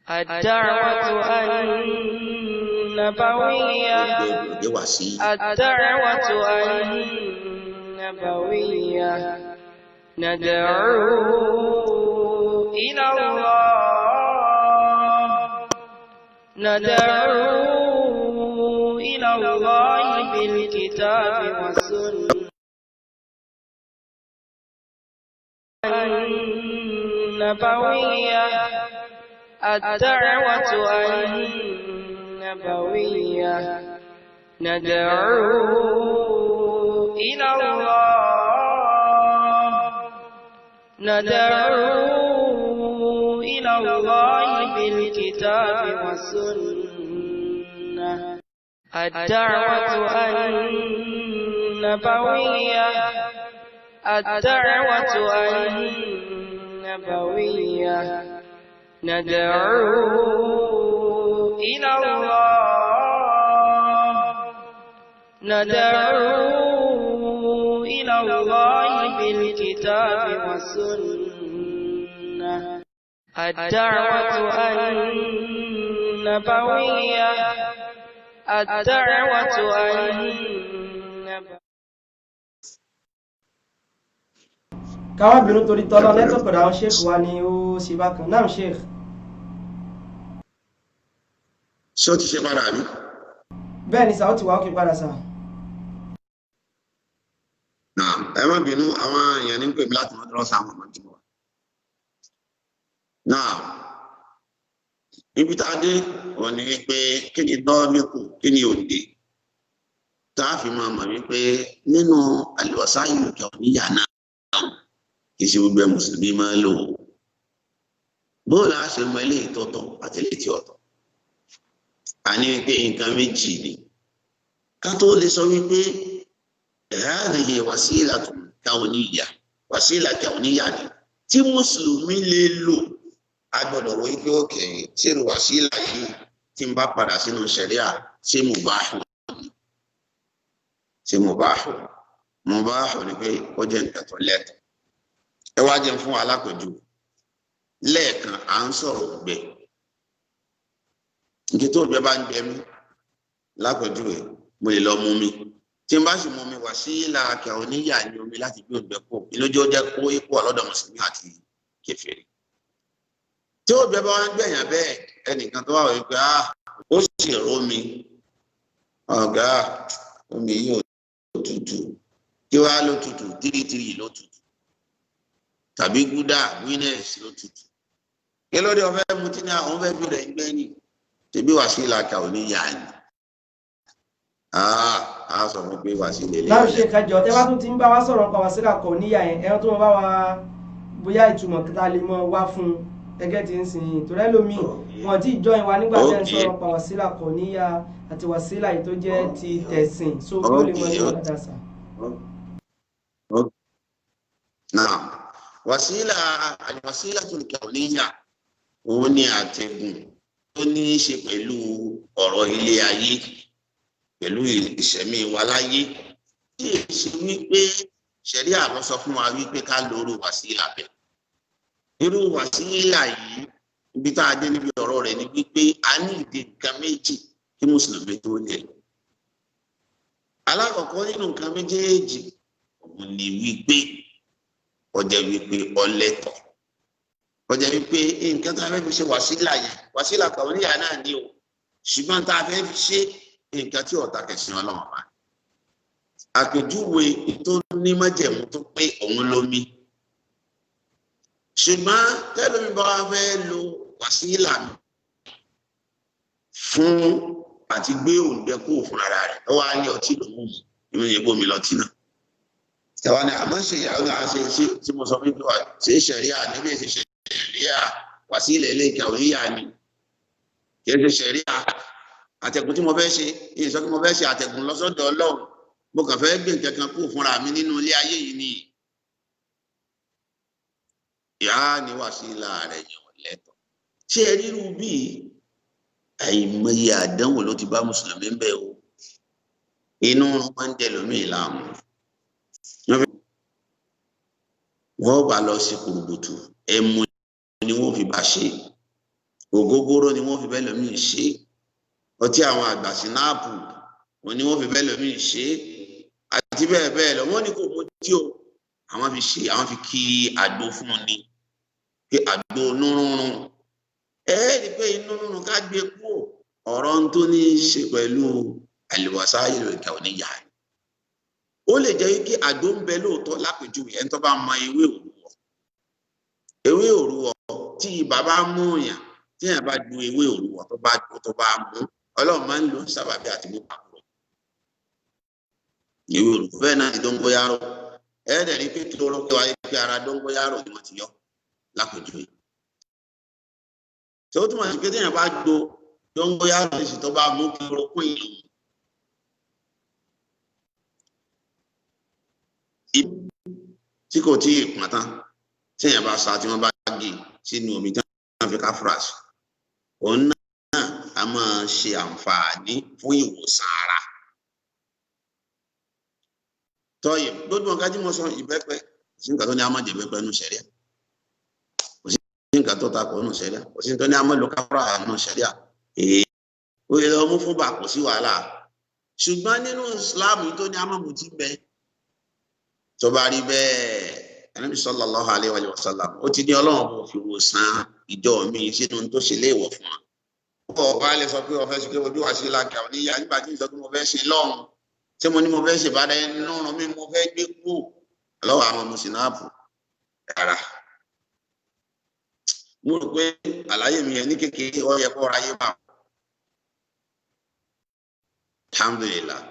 A: الدعوة النبوية ندعو إلى الله بالكتاب والسنة النبوية الدعوة النبوية ندعو إلى الله بالكتاب والسنة الدعوة النبوية ندعو إلى الله بالكتاب والسنة الدعوة النبوية
B: káwọn bínú torí tọ́lọ́ nẹ́tíwọ́ọ̀kì ọ̀dọ̀ àwọn ṣéèkì wa ni ó ṣe bákan náà ṣéèkì.
C: ṣé ó ti ṣe padà rí.
B: bẹ́ẹ̀ ni sàó ti wá òkè padà sà.
C: ẹ má bínú àwọn èèyàn ní pè mí láti mọ́ dúró sáwọn ọmọ tí mo wà. náà ibi tá a dé wọ́n ní wípé kí ni dọ́ọ̀mẹ́kù kí ni òde tá a fi máa mọ̀ wípé nínú al-wasā'il al-kawniyya náà kì í ṣe gbogbo mùsùlùmí máa ń lò ó bóòlù àṣẹ mọ eléyìí tọ̀tọ̀ àti eléyìí tí ọ̀tọ̀ àní wípé nǹkan méjì ni ká tó lè sọ wípé hadhihi wasilatun kawniyya wasila kawniyya ni tí mùsùlùmí lè lò a gbọ́dọ̀ wọ wípé òkè ṣèrò wàsílà yìí tí n bá padà sínú ṣẹ̀ríà ṣé mubahu ni pé ó jẹ́ nǹkan tó lẹ́tọ̀ọ́ ẹ wá jẹun fún alápẹjù lẹ́ẹ̀kan à ń sọ̀rọ̀ ògbẹ nkí tó ògbẹ bá ń gbẹ mí lápẹjù rẹ mo lè lọ mú mi tí n bá sì mú mi wàsílà kawniyya ní omi láti gbé ògbẹ kó ìlójú ó jẹ kó ipò ọlọ́dọ̀ mùsùlùmí àti kèfèrí tí ògbẹ bá wá ń gbẹ̀yàn bẹ́ẹ̀ ẹnìkan tó wà wí pé ó sì rómi ọ̀gá omi yìí ò tutù kí wàá ló tutù tírítírì ló tutù tàbí gúdà winners ló tutù kí ló dé ọfẹ mutí ní àwọn fẹẹ fi rẹ gbẹ ní tẹbí wàsílà kawniyya ni a sọ fún pé wàsílà lè.
B: láwọn ṣe kájọ tẹ bá tún ti ń bá wa sọ̀rọ̀ nípa wàsílà kawniyya yẹn ẹran tó mọ bá wa bóyá ìtumọ̀ kíta lè mọ wá fún ẹgẹ́ tí ń sìn yìí torí ẹlòmíì wọn ti join wa nígbà tẹ́ ń sọ̀rọ̀ nípa wàsílà kawniyya àti wàsílà yìí tó jẹ́ ti tẹ̀sìn so bí ó lè mọ ní ọ̀dà sà.
C: Naam. Wasilatul kawniyya òun ni àtẹ̀gùn tó ní í ṣe pẹ̀lú ọ̀rọ̀ ilé ayé pẹ̀lú ìṣẹ̀mí wa láyé tí èsì wípé ṣẹ̀ríà ló sọ fún wa wípé ká lóru wàsílà bẹ́ẹ̀. irú wàsílà yìí ibi tá a dé níbi ọ̀rọ̀ rẹ̀ ni wípé a ní ìdí nǹkan méjì kí mùsùlùmí tó lè. alákọ̀ọ́kọ́ nínú nǹkan méjèèjì òun ni wípé ọjà wípé ọlẹ́tọ̀ ọjà wípé nǹkan tá a fẹ́ fi ṣe wàsílà yẹn wàsílà kàwọn níyà náà ní o ṣùgbọ́n tá a fẹ́ fi ṣe nǹkan tí ọ̀tá kẹsàn-án ọlọ́run wa. àpèjúwe tó ní májẹ̀mú tó pé òun lómi ṣùgbọ́n tẹ́lómi bá wá fẹ́ lo wàsílà fún àti gbé òǹdẹ kúrò fún ara rẹ̀ ó wá ní ọtí lòún mú ìwé yẹn bómi lọtí náà. tẹ̀wá ni àmọ́ ṣe ìyàwó náà ṣe tí mo sọ fún mi wá ṣe ṣẹ̀ríà níbi èsì ṣẹ̀ríà wàsílà ilé ìkàwé yà ni kì í ṣe ṣẹ̀ríà àtẹ̀gùn tí mo fẹ́ ṣe ìyẹn sọ pé mo fẹ́ ṣe àtẹ̀gùn lọ́sọ̀dọ̀ ọlọ́run mo kàn fẹ́ gbé nǹkan kan kú fúnra mi nínú ilé ayé yìí ni ìyá ni wàsílà rẹ̀ yàn lẹ́tọ̀. ṣé ẹ rírú bíi àìmọye àdánwò ló ti bá mùsùlùmí ń bẹ o inú máa ń dẹlómi ìlàmù wọ́n bá lọ sí kùrùbùtù ẹmu ni wọ́n fi bá ṣe ògógóró ni wọ́n fi bẹ́ẹ̀ lómi ṣe ọtí àwọn àgbà sínáàpù wọn ni wọ́n fi bẹ́ẹ̀ lómi ṣe àti bẹ́ẹ̀ bẹ́ẹ̀ lọ wọ́n ní kò mú tí o àwọn fi ṣe àwọn fi kí àgbo fún un ni pé àgbo nírúurú rí i pé inú nínú ká gbé kúrò ọ̀rọ̀ tó ní í ṣe pẹ̀lú àlùwàsá ìlú ìkà oníyà ó lè jẹ́ kí àgbo ń bẹ lóòótọ́ lápèjúwe ẹni tó bá mọ ewé òrùwọ̀ tí bàbá mú yàn tí yàn bá ju ewé òrùwọ̀ tó bá mú ọlọ́run máa ń lo sábàbí àti mú pàkúrọ̀ ìwé òrùwọ̀ bẹ́ẹ̀ náà ni dóngóyárò ẹ̀ẹ́dẹ̀ ní pé kí ló rọ́ pé wáyé pé ara dóngóyárò ni wọ́n ti yọ lápèjúwe tí ó túmọ̀ sí pé téèyàn bá gbo dóngóyárò ní sì tó bá mú kí ló kún ìlú tí kò tí ì pọn tán téèyàn bá sa tí wọ́n bá gé sínú omi tí wọ́n fi ká fúrásì òun náà a máa ṣe àǹfààní fún ìwòsàn ara. tọ́yìn gbogbo nǹkan tí mo sọ ìbẹ́pẹ kò sí nǹkan tó ní a máa jẹ ìbẹ́pẹ nù sẹ́ríà kò sí nǹkan tó takò nù sẹ́ríà kò sí nǹkan tó ní a máa lo káfíńrà nù sẹ́ríà ó yẹ lọ mú fún bà kò sí wàhálà ṣùgbọ́n nínú Islam tó ní a máa mú ti bẹ tó bá rí bẹ́ẹ̀ Ànábì sallallahu alaihi wa sallam ó ti ní Ọlọ́run kò fi wòsàn ìjọ mi sínú tó ṣe léèwọ̀ fún wa ó bá lè sọ pé ọ̀fẹ́ ṣe pé ojú wa ṣe láǹkà oníyà nígbà tí ìsọ pé mo fẹ́ ṣe lọ́run tí mo ní mo fẹ́ ṣe bàdá ẹni lọ́rùn mi mo fẹ́ gbé kú lọ́wọ́ àwọn mùsùlùmí rárá. mo rò pé àlàyé mi yẹn ní kékeré ó yẹ kó ráyé bá wọn. alhamdulillah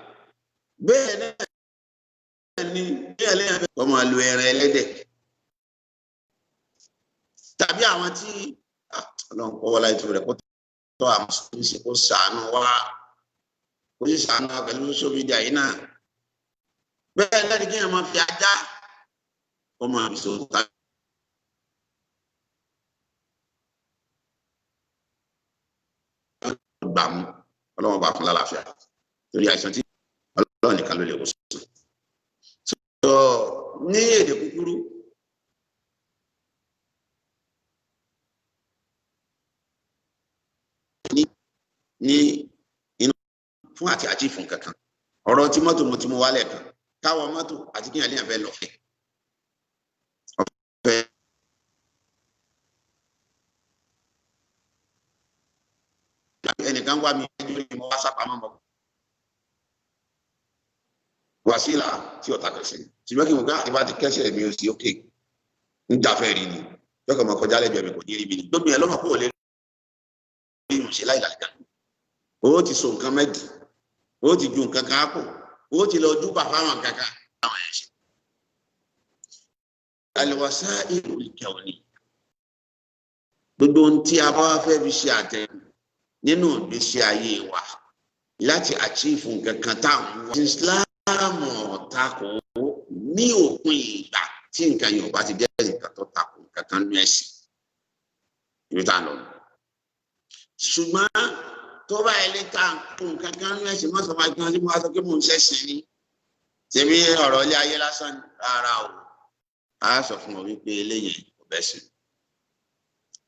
C: bẹ́ẹ̀ náà ni bí ẹlẹ́yìn fẹ́ kọ́ máa lo ẹran ẹlẹ́dẹ̀ tàbí àwọn tí ọlọ́run kọ́ wọlé ètò rẹ̀ kó tọ́ àwọn mùsùlùmí ṣe kó ṣàánú wá kó sì ṣàánú wá pẹ̀lú social media yìí náà bẹ́ẹ̀ lẹ́ni kí ẹ̀ máa fi ajá kó máa fi so ta. gbà mú ọlọ́run bá fún lálàáfíà torí àìsàn tí ọlọ́run nìkan ló lè wò sùn. sọ ní èdè kúkúrú ní inú fún àti àjí fún kankan ọ̀rọ̀ tí mọ́tò mo ti mú wálẹ̀ kan káwọ mọ́tò àti kíyàn léyàn fẹ́ lọ́fẹ̀ẹ́ ọ̀fẹ́ ẹnìkan wá mi lórí mo wá sápamọ́ mọ́ wàsílà tí ọ̀tá kẹsẹ̀ ṣùgbọ́n kí mo gbá ìbá ti kẹsẹ̀ mi ò sí òkè ń jàfẹ́ rí ni yọkọ̀ mọ́ kọjá lẹ́gbẹ̀ẹ́ mi kò ní rí mi ni gbómi ẹ̀ lọ́mọ kó lè rí ìrùn ṣe láìláìka ó ti so nǹkan mẹ́dì ó ti ju nǹkan kan kù ó ti lọ jú bàbá àwọn kankan àwọn ẹ̀ ṣe. àlùwàsá ìlú ìkẹwọn ni gbogbo ohun tí a bá wá fẹ́ fi ṣe àtẹ̀kù nínú ìgbésí ayé wa láti àchífù nǹkan kan táwọn wá. Islam ọ̀tako ní òpin ìgbà tí nǹkan Yorùbá ti jẹ́ nǹkan tó takò nǹkan kan ní ẹ̀sìn. ibi tá a lọ. ṣùgbọ́n tó bá ilé ká nǹkan kan ní ẹ̀sìn mọ́sán máa gbọ́n sí mo wá sọ pé mò ń ṣẹ̀sìn ni ṣebí ọ̀rọ̀ ilé ayé lásán rárá o a sọ fún ọ wípé eléyìí kò bẹ́ sí.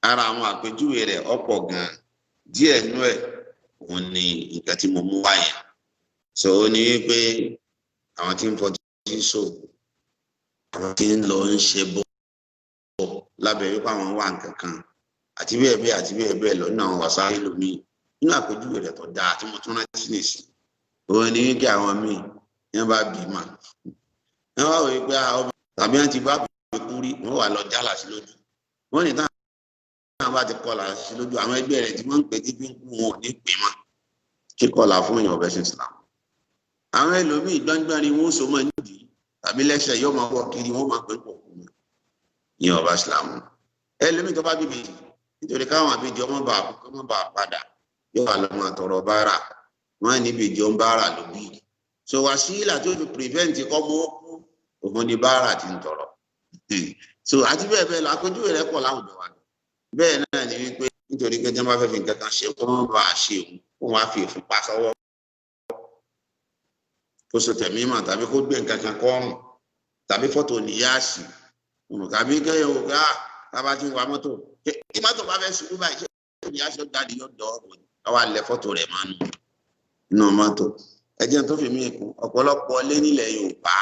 C: ara àwọn àpèjúwe rẹ̀ ọ̀pọ̀ gan-an díẹ̀ nú ẹ̀ òun ni nǹkan tí mo mú wáyé so ó ní wípé àwọn tí ń fọtí so àwọn tí ń lọ ń ṣe bọ́ lábẹ́ wípé àwọn wà nǹkan kan àti bẹ́ẹ̀ bẹ́ẹ̀ àti bẹ́ẹ̀ bẹ́ẹ̀ lọ nínú àwọn wàsá ìlòmí nínú àpèjúwe rẹ̀ tó dáa tí mo tún rántí nìsí òun ni wípé àwọn míì yẹn bá bì mà wọn wá wí pé tàbí wọn ti bá bì kú rí wọn wà lọ jálà sí lójú wọn ní táwọn bá ti kọlà sí lójú àwọn ẹgbẹ́ rẹ̀ tí wọ́n ń pè tí bí ń kú wọn ò ní pè mọ́ kíkọlà fún èèyàn ọ̀bẹ sí Islam àwọn ẹlòmíì gbọ́ngbọ́n ni wọ́n so mọ́ nídìí tàbí lẹ́sẹ̀ yóò máa wọ̀ kiri wọ́n máa pè pọ̀ kú ní ọba Islam ẹlòmíì tó bá bíbí nítorí káwọn àbíjọ ọmọ bá padà yóò wà lọ́mọ àtọ̀rọ̀ bára wọn ní ìbejì ọmọ bára ló bí so wàsílà tó fi prevent kọ́ mọ́ kú òun ni bára ti ń tọrọ so àti bẹ́ẹ̀ bẹ́ẹ̀ lọ àpèjúwe rẹ̀ pọ̀ láwùjọ wa bẹ́ẹ̀ náà ni wípé nítorí pé jẹ́ bá fẹ́ fi nǹkan kan ṣe kó wọ́n bá a ṣe òun kó wọ́n á fi ìfúnpá sọ́wọ́ kó so tẹ̀mí mà tàbí kó gbé nǹkan kan kọ́rùn tàbí fọ́tò níyàásì tàbí kẹ́yọ̀ wò ká tábà tí ń wa mọ́tò tí mọ́tò bá fẹ́ ṣubú báyìí ṣé níyàásì ó jáde yóò dọ̀ ọ́ àwa lẹ fọ́tò rẹ̀ máa nù nínú mọ́tò ẹjẹ́ tó fi mí kún ọ̀pọ̀lọpọ̀ lé nílẹ̀ Yorùbá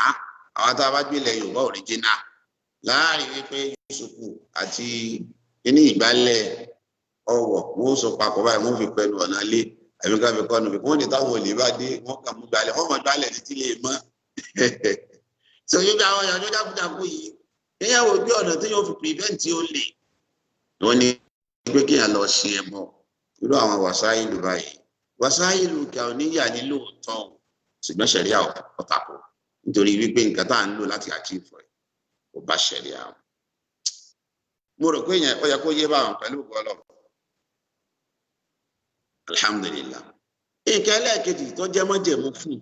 C: àwọn tá a bá gbé ilẹ̀ Yorùbá òrìjínà láàrin wípé Yusufu àti kíní ìgbálẹ̀ ọwọ́ wọn ó sọ papọ̀ báyìí wọn fi pẹ̀lú ọ̀nà lé àbí ká fi kọ́nu fi wọ́n ní táwọn olè bá dé wọ́n kà mú gbálẹ̀ wọ́n mọ̀ gbálẹ̀ títí lè mọ́ so yóò bí àwọn èèyàn tó dákúdákú yìí kéèyàn wo bí ọ̀nà tí yóò fi prevent ó lè wọ́n ní pé kéèyàn lọ ṣe ẹbọ irú àwọn wàsáìlú báyìí wàsáìlú kà ò níyà ní lóòótọ́ ṣùgbọ́n ṣẹ̀ríà ọ̀tàkù nítorí wípé nǹkan tá à ń lò láti achieve ẹ̀ kò bá ṣẹ̀ríà mo rò pé yẹn ó yẹ kó yé báwọn pẹ̀lú gbọ́lọ̀ alhamdulillah nǹkan ẹlẹ́ẹ̀kejì tó jẹ́ mọ́jẹ̀mú fún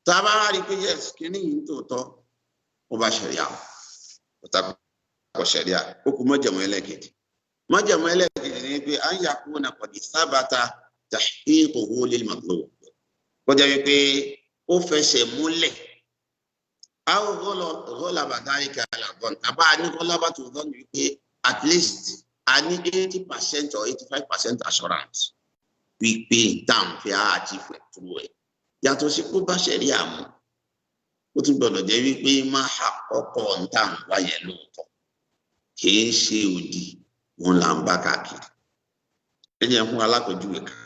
C: tá a bá wá rí i pé yes kíní yìí ń tòótọ́ ó bá ṣẹ̀ríà ọ̀tàkù ṣẹ̀ríà ó kù mọ́jẹ̀mú ẹlẹ́ẹ̀kejì mọ́jẹ̀mú ẹlẹ́ẹ̀kejì ni pé à ń yakuna qad sábàtà tahqiquhu lil matlub kọjá wípé ó fẹsẹ̀ múlẹ̀ àwọn ghalaba dhalika ala dhann àbá ní ghalaba tó dhann wípé at least a ní 80% or 85% assurance wípé dáhùn fi àjífẹ̀ túrú ẹ̀ yàtọ̀ sí kó bá ṣẹ̀rí àmú ó tún gbọdọ̀ jẹ́ wípé má àkọ́kọ́ ń tà ń wáyẹ̀ lóòótọ́ kìí ṣe òdì wọn là ń bá káàkiri ẹ jẹ́ fún alákòjúwe kan.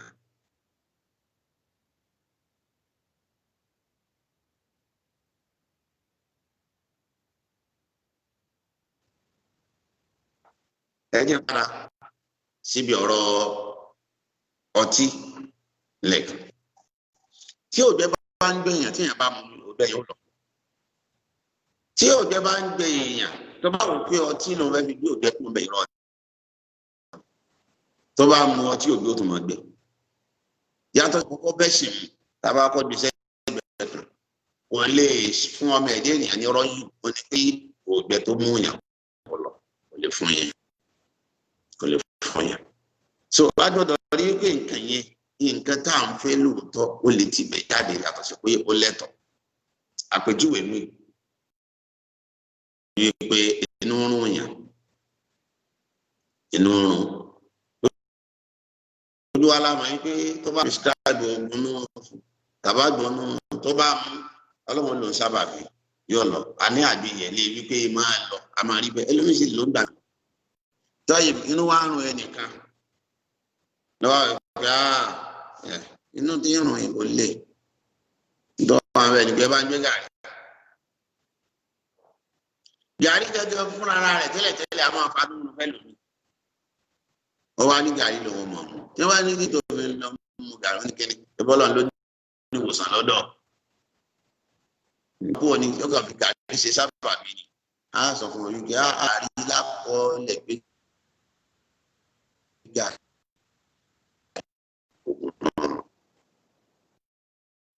C: ẹ jẹ́ padà síbi ọ̀rọ̀ ọtí lẹ́kàn tí òjò bá ń gbé èèyàn tí èèyàn bá mú òjò yóò lọ tí òjò bá ń gbé èèyàn tó bá wù pé ọtí ló ń fẹ́ fi gbé òjò kún bẹ́ẹ̀ irọ́ tó bá mu ọtí òjò tó máa gbé yàtọ̀ kọ́kọ́ bẹ́ẹ̀ sì mú tàbá kọ́ ju sẹ́yìn bẹ́ẹ̀ kan wọ́n lè fún ọmọ ẹ̀dẹ́ ènìyàn ní ọ̀rọ̀ yìí wọ́n ní pé òjò tó mú yàn kọ́ lọ kò lè fún yẹn kò lè fún yẹn so adọ́dọ̀ rí pé nǹkan yẹn nǹkan tá à ń fẹ́ lóòótọ́ ó lè tibẹ̀ jáde yàtọ̀ sí pé ó lẹ́tọ̀ àpèjúwe mi ní pé inú rún yàn inú rún ojú alámọ̀ yín pé tó bá prescribe oògùn náà tàbá gbọ́nú tó bá mú ọlọ́run ló ń sábà bí yóò lọ àní àgbéyẹ̀lé wípé máa lọ a máa rí bẹ́ẹ̀ ẹlòmíì sì ló ń gbà tọ́yì inú wa ń rún ẹnìkan lọ́wọ́ ìgbà inú tí ń rún ìbò lè dọ́wọ́ àwọn ẹnìgbẹ́ bá ń gbé gàrí gẹ́gẹ́ fúnra rẹ̀ tẹ́lẹ̀tẹ́lẹ̀ a máa fadún un fẹ́ lómi ó wá ní gàrí lọ́wọ́ mọ̀ ọ́n tí wọ́n ní kí tó fi lọ mú gàrí ní kíni ìbọ́lọ̀ ló ní ìwòsàn lọ́dọ̀ kó o ní yọkàn fi gàrí ṣe sábà bí ni a sọ fún ọ wípé àárí lápọ̀ọ́lẹ̀ pé gàrí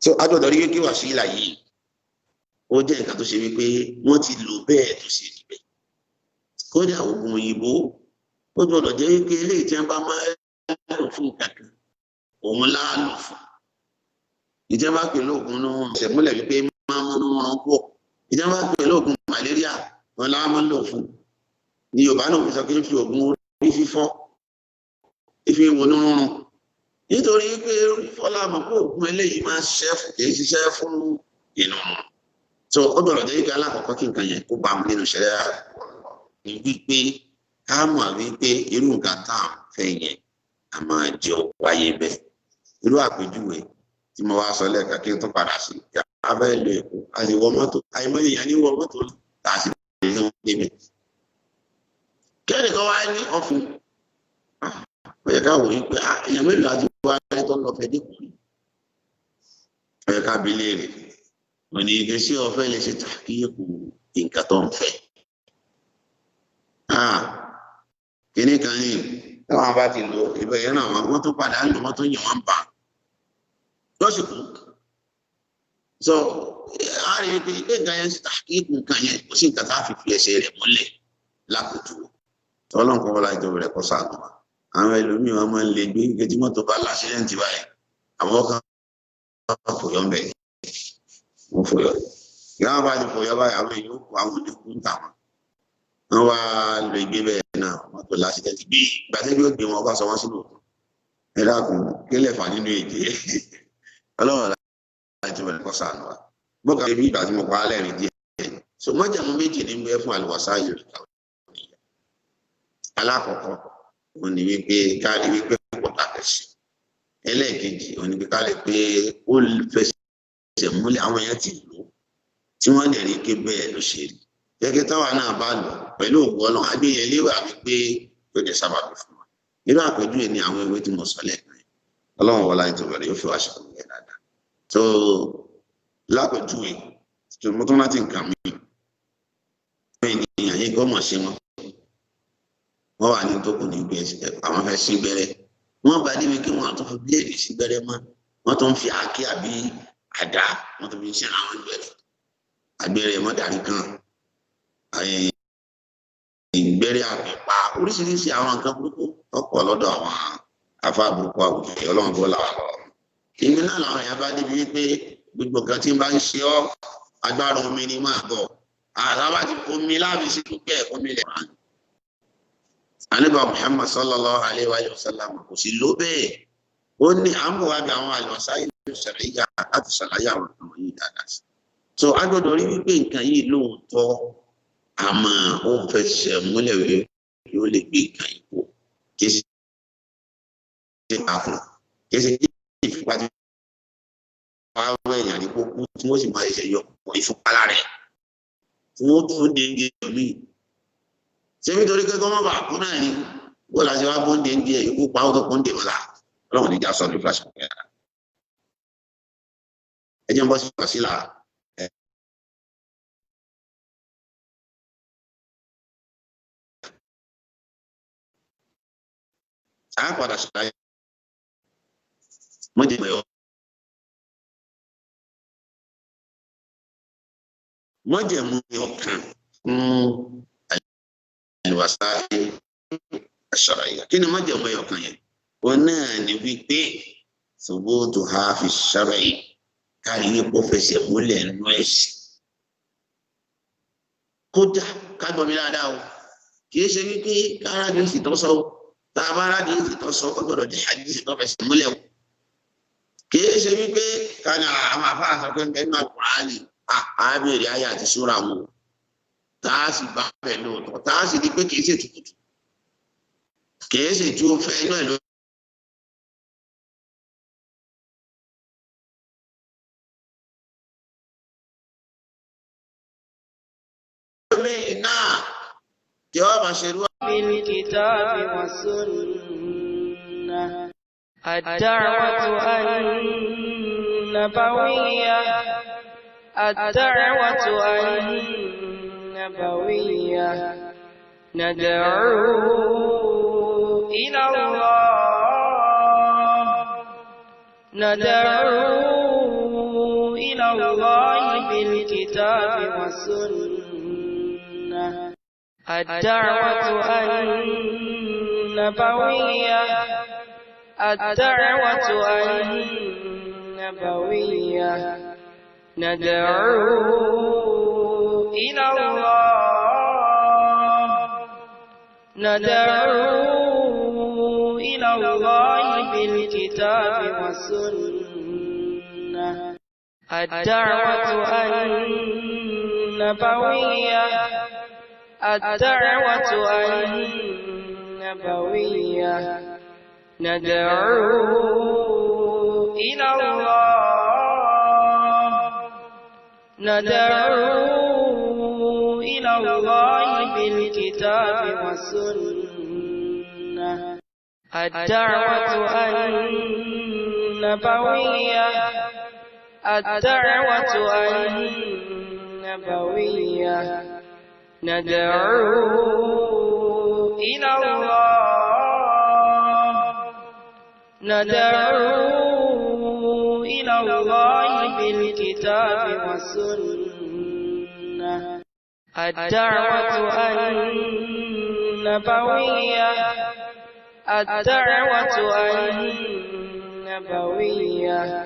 C: so agbọ́dọ̀ rí wípé wà sí ìlà yìí ó jẹ́ nǹkan tó ṣe wípé wọ́n ti lò bẹ́ẹ̀ tó ṣe rí bẹ́ẹ̀ kódà oògùn òyìnbó ó gbọ́dọ̀ jẹ́ wípé eléyìí tí wọ́n bá máa lò fún kankan òun láàlò fún ìjọba pè lóògùn ní wọn ṣẹ̀múlẹ̀ wípé máa mú wọn pọ̀ ìjọba pè lóògùn malaria wọn láwọn máa lò fún ní Yorùbá náà fi sọ pé fi oògùn orí fífọ́ ìfi ìwònú rúnrún nítorí pé fọlá mọ̀ pé oògùn eléyìí máa ṣiṣẹ́ fún kì í ṣiṣẹ́ fún inú rún so ó gbọ́dọ̀ jẹ́ wípé alákọ̀ọ́kọ́ kí nǹkan yẹn kó bá mu nínú ṣẹlẹ̀ ní wípé ká mọ̀ wípé irú nǹkan tá à ń fẹ́ yẹn a máa jẹ́ wáyé bẹ́ẹ̀ irú àpèjúwe tí mo wá sọ lẹ́ẹ̀kan kí n tó padà sí ìjà abẹ́ ìlú Èkó àti wọ mọ́tò àìmọye ìyá ní wọ mọ́tò tá a sì lè ní wọn débẹ̀ kẹ́nìkan wá ní ọ̀fun ó yẹ ká wòye pé èèyàn mélòó àti wá ẹni tó ń lọ fẹ́ dínkù rí ó yẹ ká bi léèrè wọn ni ike sí ọ̀fẹ́ lè ṣe tàkíyèkù nǹkan tó ń fẹ́ kíní kan ní táwọn bá ti lò ìbẹ̀ yẹn náà wọ́n tó padà lò wọ́n tó yàn wọ́n bá lọ́sìkò so a rí i pé nǹkan yẹn ṣe tàkíyèkù nǹkan yẹn kò sí nǹkan tá a fi fi ẹsẹ̀ rẹ̀ múlẹ̀ lákòótú tọ́lọ́n kọ́ bọ́lá ìjọba rẹ̀ kọ́ sàánú wa àwọn ẹlòmíì wọn máa ń lè gbé ike tí mọ́tò bá láṣẹ́ǹtì báyìí àwọn kan fòyọ́ mbẹ̀ wọ́n fòyọ́ ìyá wọn bá ti fòyọ́ báyìí àwọn èèyàn kó àwọn oníkú ń tà wọn wá lè gbé bẹ́ẹ̀ náà mọ́tò láṣẹ́ǹtì bí gbàtẹ́bí ó gbé wọn bá sọ wọ́n sínú ẹ dákun kílẹ̀ fà nínú èdè ọlọ́run láti bẹ̀rẹ̀ kọ́ sàánú wa gbọ́kàn bí ìgbà tí mo pa á lẹ́rìn díẹ̀ so mọ́jàmú méjì ní bẹ́ẹ̀ fún àlùwàsá yìí rẹ̀ alákọ̀ọ́kọ́ òun ni wípé káàdì wípé pọ̀tà fẹ̀sì ẹlẹ́ẹ̀kejì òun ni wípé káàdì pé ó fẹsẹ̀ múlẹ̀ àwọn èèyàn ti lò tí wọ́n lè rí ké bẹ́ẹ̀ ló ṣe rí gẹ́gẹ́ táwa náà bá lò pẹ̀lú òògùn ọlọ́run agbẹ́yẹlé wà wípé yóò jẹ́ sábàbí fún wa irú àpèjúwe ni àwọn ewé tí mo sọ lẹ́ẹ̀kan yẹn ọlọ́run wọlá ní tòbẹ̀rẹ̀ yóò fi wá ṣe ọ̀gbìn dáadáa tó lápèjúwe tó mo tún láti nǹkan mi ènìyàn yìí gọ́mọ̀ ṣe wọn wọ́n wà ní tó kù ní gbé àwọn fẹ́ sí gbẹ́rẹ́ wọ́n bá débi kí wọ́n àtún fi bíléèdì sí gbẹ́rẹ́ mọ́ wọ́n tún fi àáké àbí àdá wọ́n tún fi ṣe àwọn gbẹ́rẹ́ àgbẹ̀rẹ̀ mọ́dàrí kan ìgbẹ́rẹ́ àpẹ̀pá oríṣiríṣi àwọn nǹkan burúkú ọ̀pọ̀ lọ́dọ̀ àwọn afá burúkú àwùjọ ọlọ́run bó làwọn lọ. ìgbẹ́ náà làwọn èèyàn bá débi wípé gbogbo nǹkan tí ń bá ń ṣe ọ́ agbára omi ni máa bọ̀ àtàwọn ti omi láàbí sí dúpẹ́ omi lẹ̀ máa ń. Ànábì Muhammad sallallahu alayhi wa sallam kò sí ló bẹ́ẹ̀ ó ní àmọ́ wá bí àwọn àlùwàsá ìlú ṣàríyá láti ṣàlàyé àwọn ọmọ yìí dáadáa sí. so a gbọ́dọ̀ rí wípé nǹkan yìí lóòótọ́ àmọ́ ó fẹsẹ̀ múlẹ̀ wípé yóò lè gbé nǹkan yìí kó kí ẹ ṣe àfún kí ẹ ṣe kí ìfipá tí wọ́n á wẹ̀ yàn ní kókó tí wọ́n sì máa ṣe yọ ọ̀pọ̀ ìfúnpálá rẹ̀ tí wọ́n tún dé ń gé mi. ṣé nítorí pé kọ́mọ́ bá kú náà ni bó la ṣe wá bó ń dé ń gé ikú pa ó tó kún dè wọ́lá ọlọ́run níjà sọ ní fúláṣí kọ̀ọ̀kẹ́ rẹ̀. ẹ jẹ́ ń bọ́ sí ìfọ̀sílà a padà ṣàlàyé mọ́jẹ̀mú ọkàn fún àlùwàsá àṣàràyà kí ni mọ́jẹ̀mú ọkàn yẹn wọn náà ní wípé ṣòbótò ha fi ṣàràyè kárí ipò fẹsẹ̀ múlẹ̀ nínú ẹ̀sìn kódà kágbọ́n mi dáadáa o kì í ṣe wípé káradì sì tọ́ sọ tá a bá rádì sì tọ́ sọ ó gbọ́dọ̀ jẹ́ àdìsí tó fẹsẹ̀ múlẹ̀ o kì í ṣe wípé káni àwọn afárá sọ pé nínú Al-Qur'ani àbẹ̀rẹ̀ ayé àti súra mu tá a sì bá bẹ̀ lóòótọ́ tá a sì di pé kì í ṣe tukutu kì í ṣe tí ó fẹ́ inú ẹ̀ ló. náà tí wọ́n bá ṣe rú.
A: بالكتاب والسنة الدعوة النبوية ندعو إلى الله بالكتاب والسنة الدعوة النبوية الدعوة النبوية ندعو إلى الله بالكتاب والسنة الدعوة النبوية الدعوة النبوية ندعو إلى الله بالكتاب والسنة الدعوة النبوية الدعوة النبوية ندعو إلى الله بالكتاب والسنة الدعوة النبوية الدعوة النبوية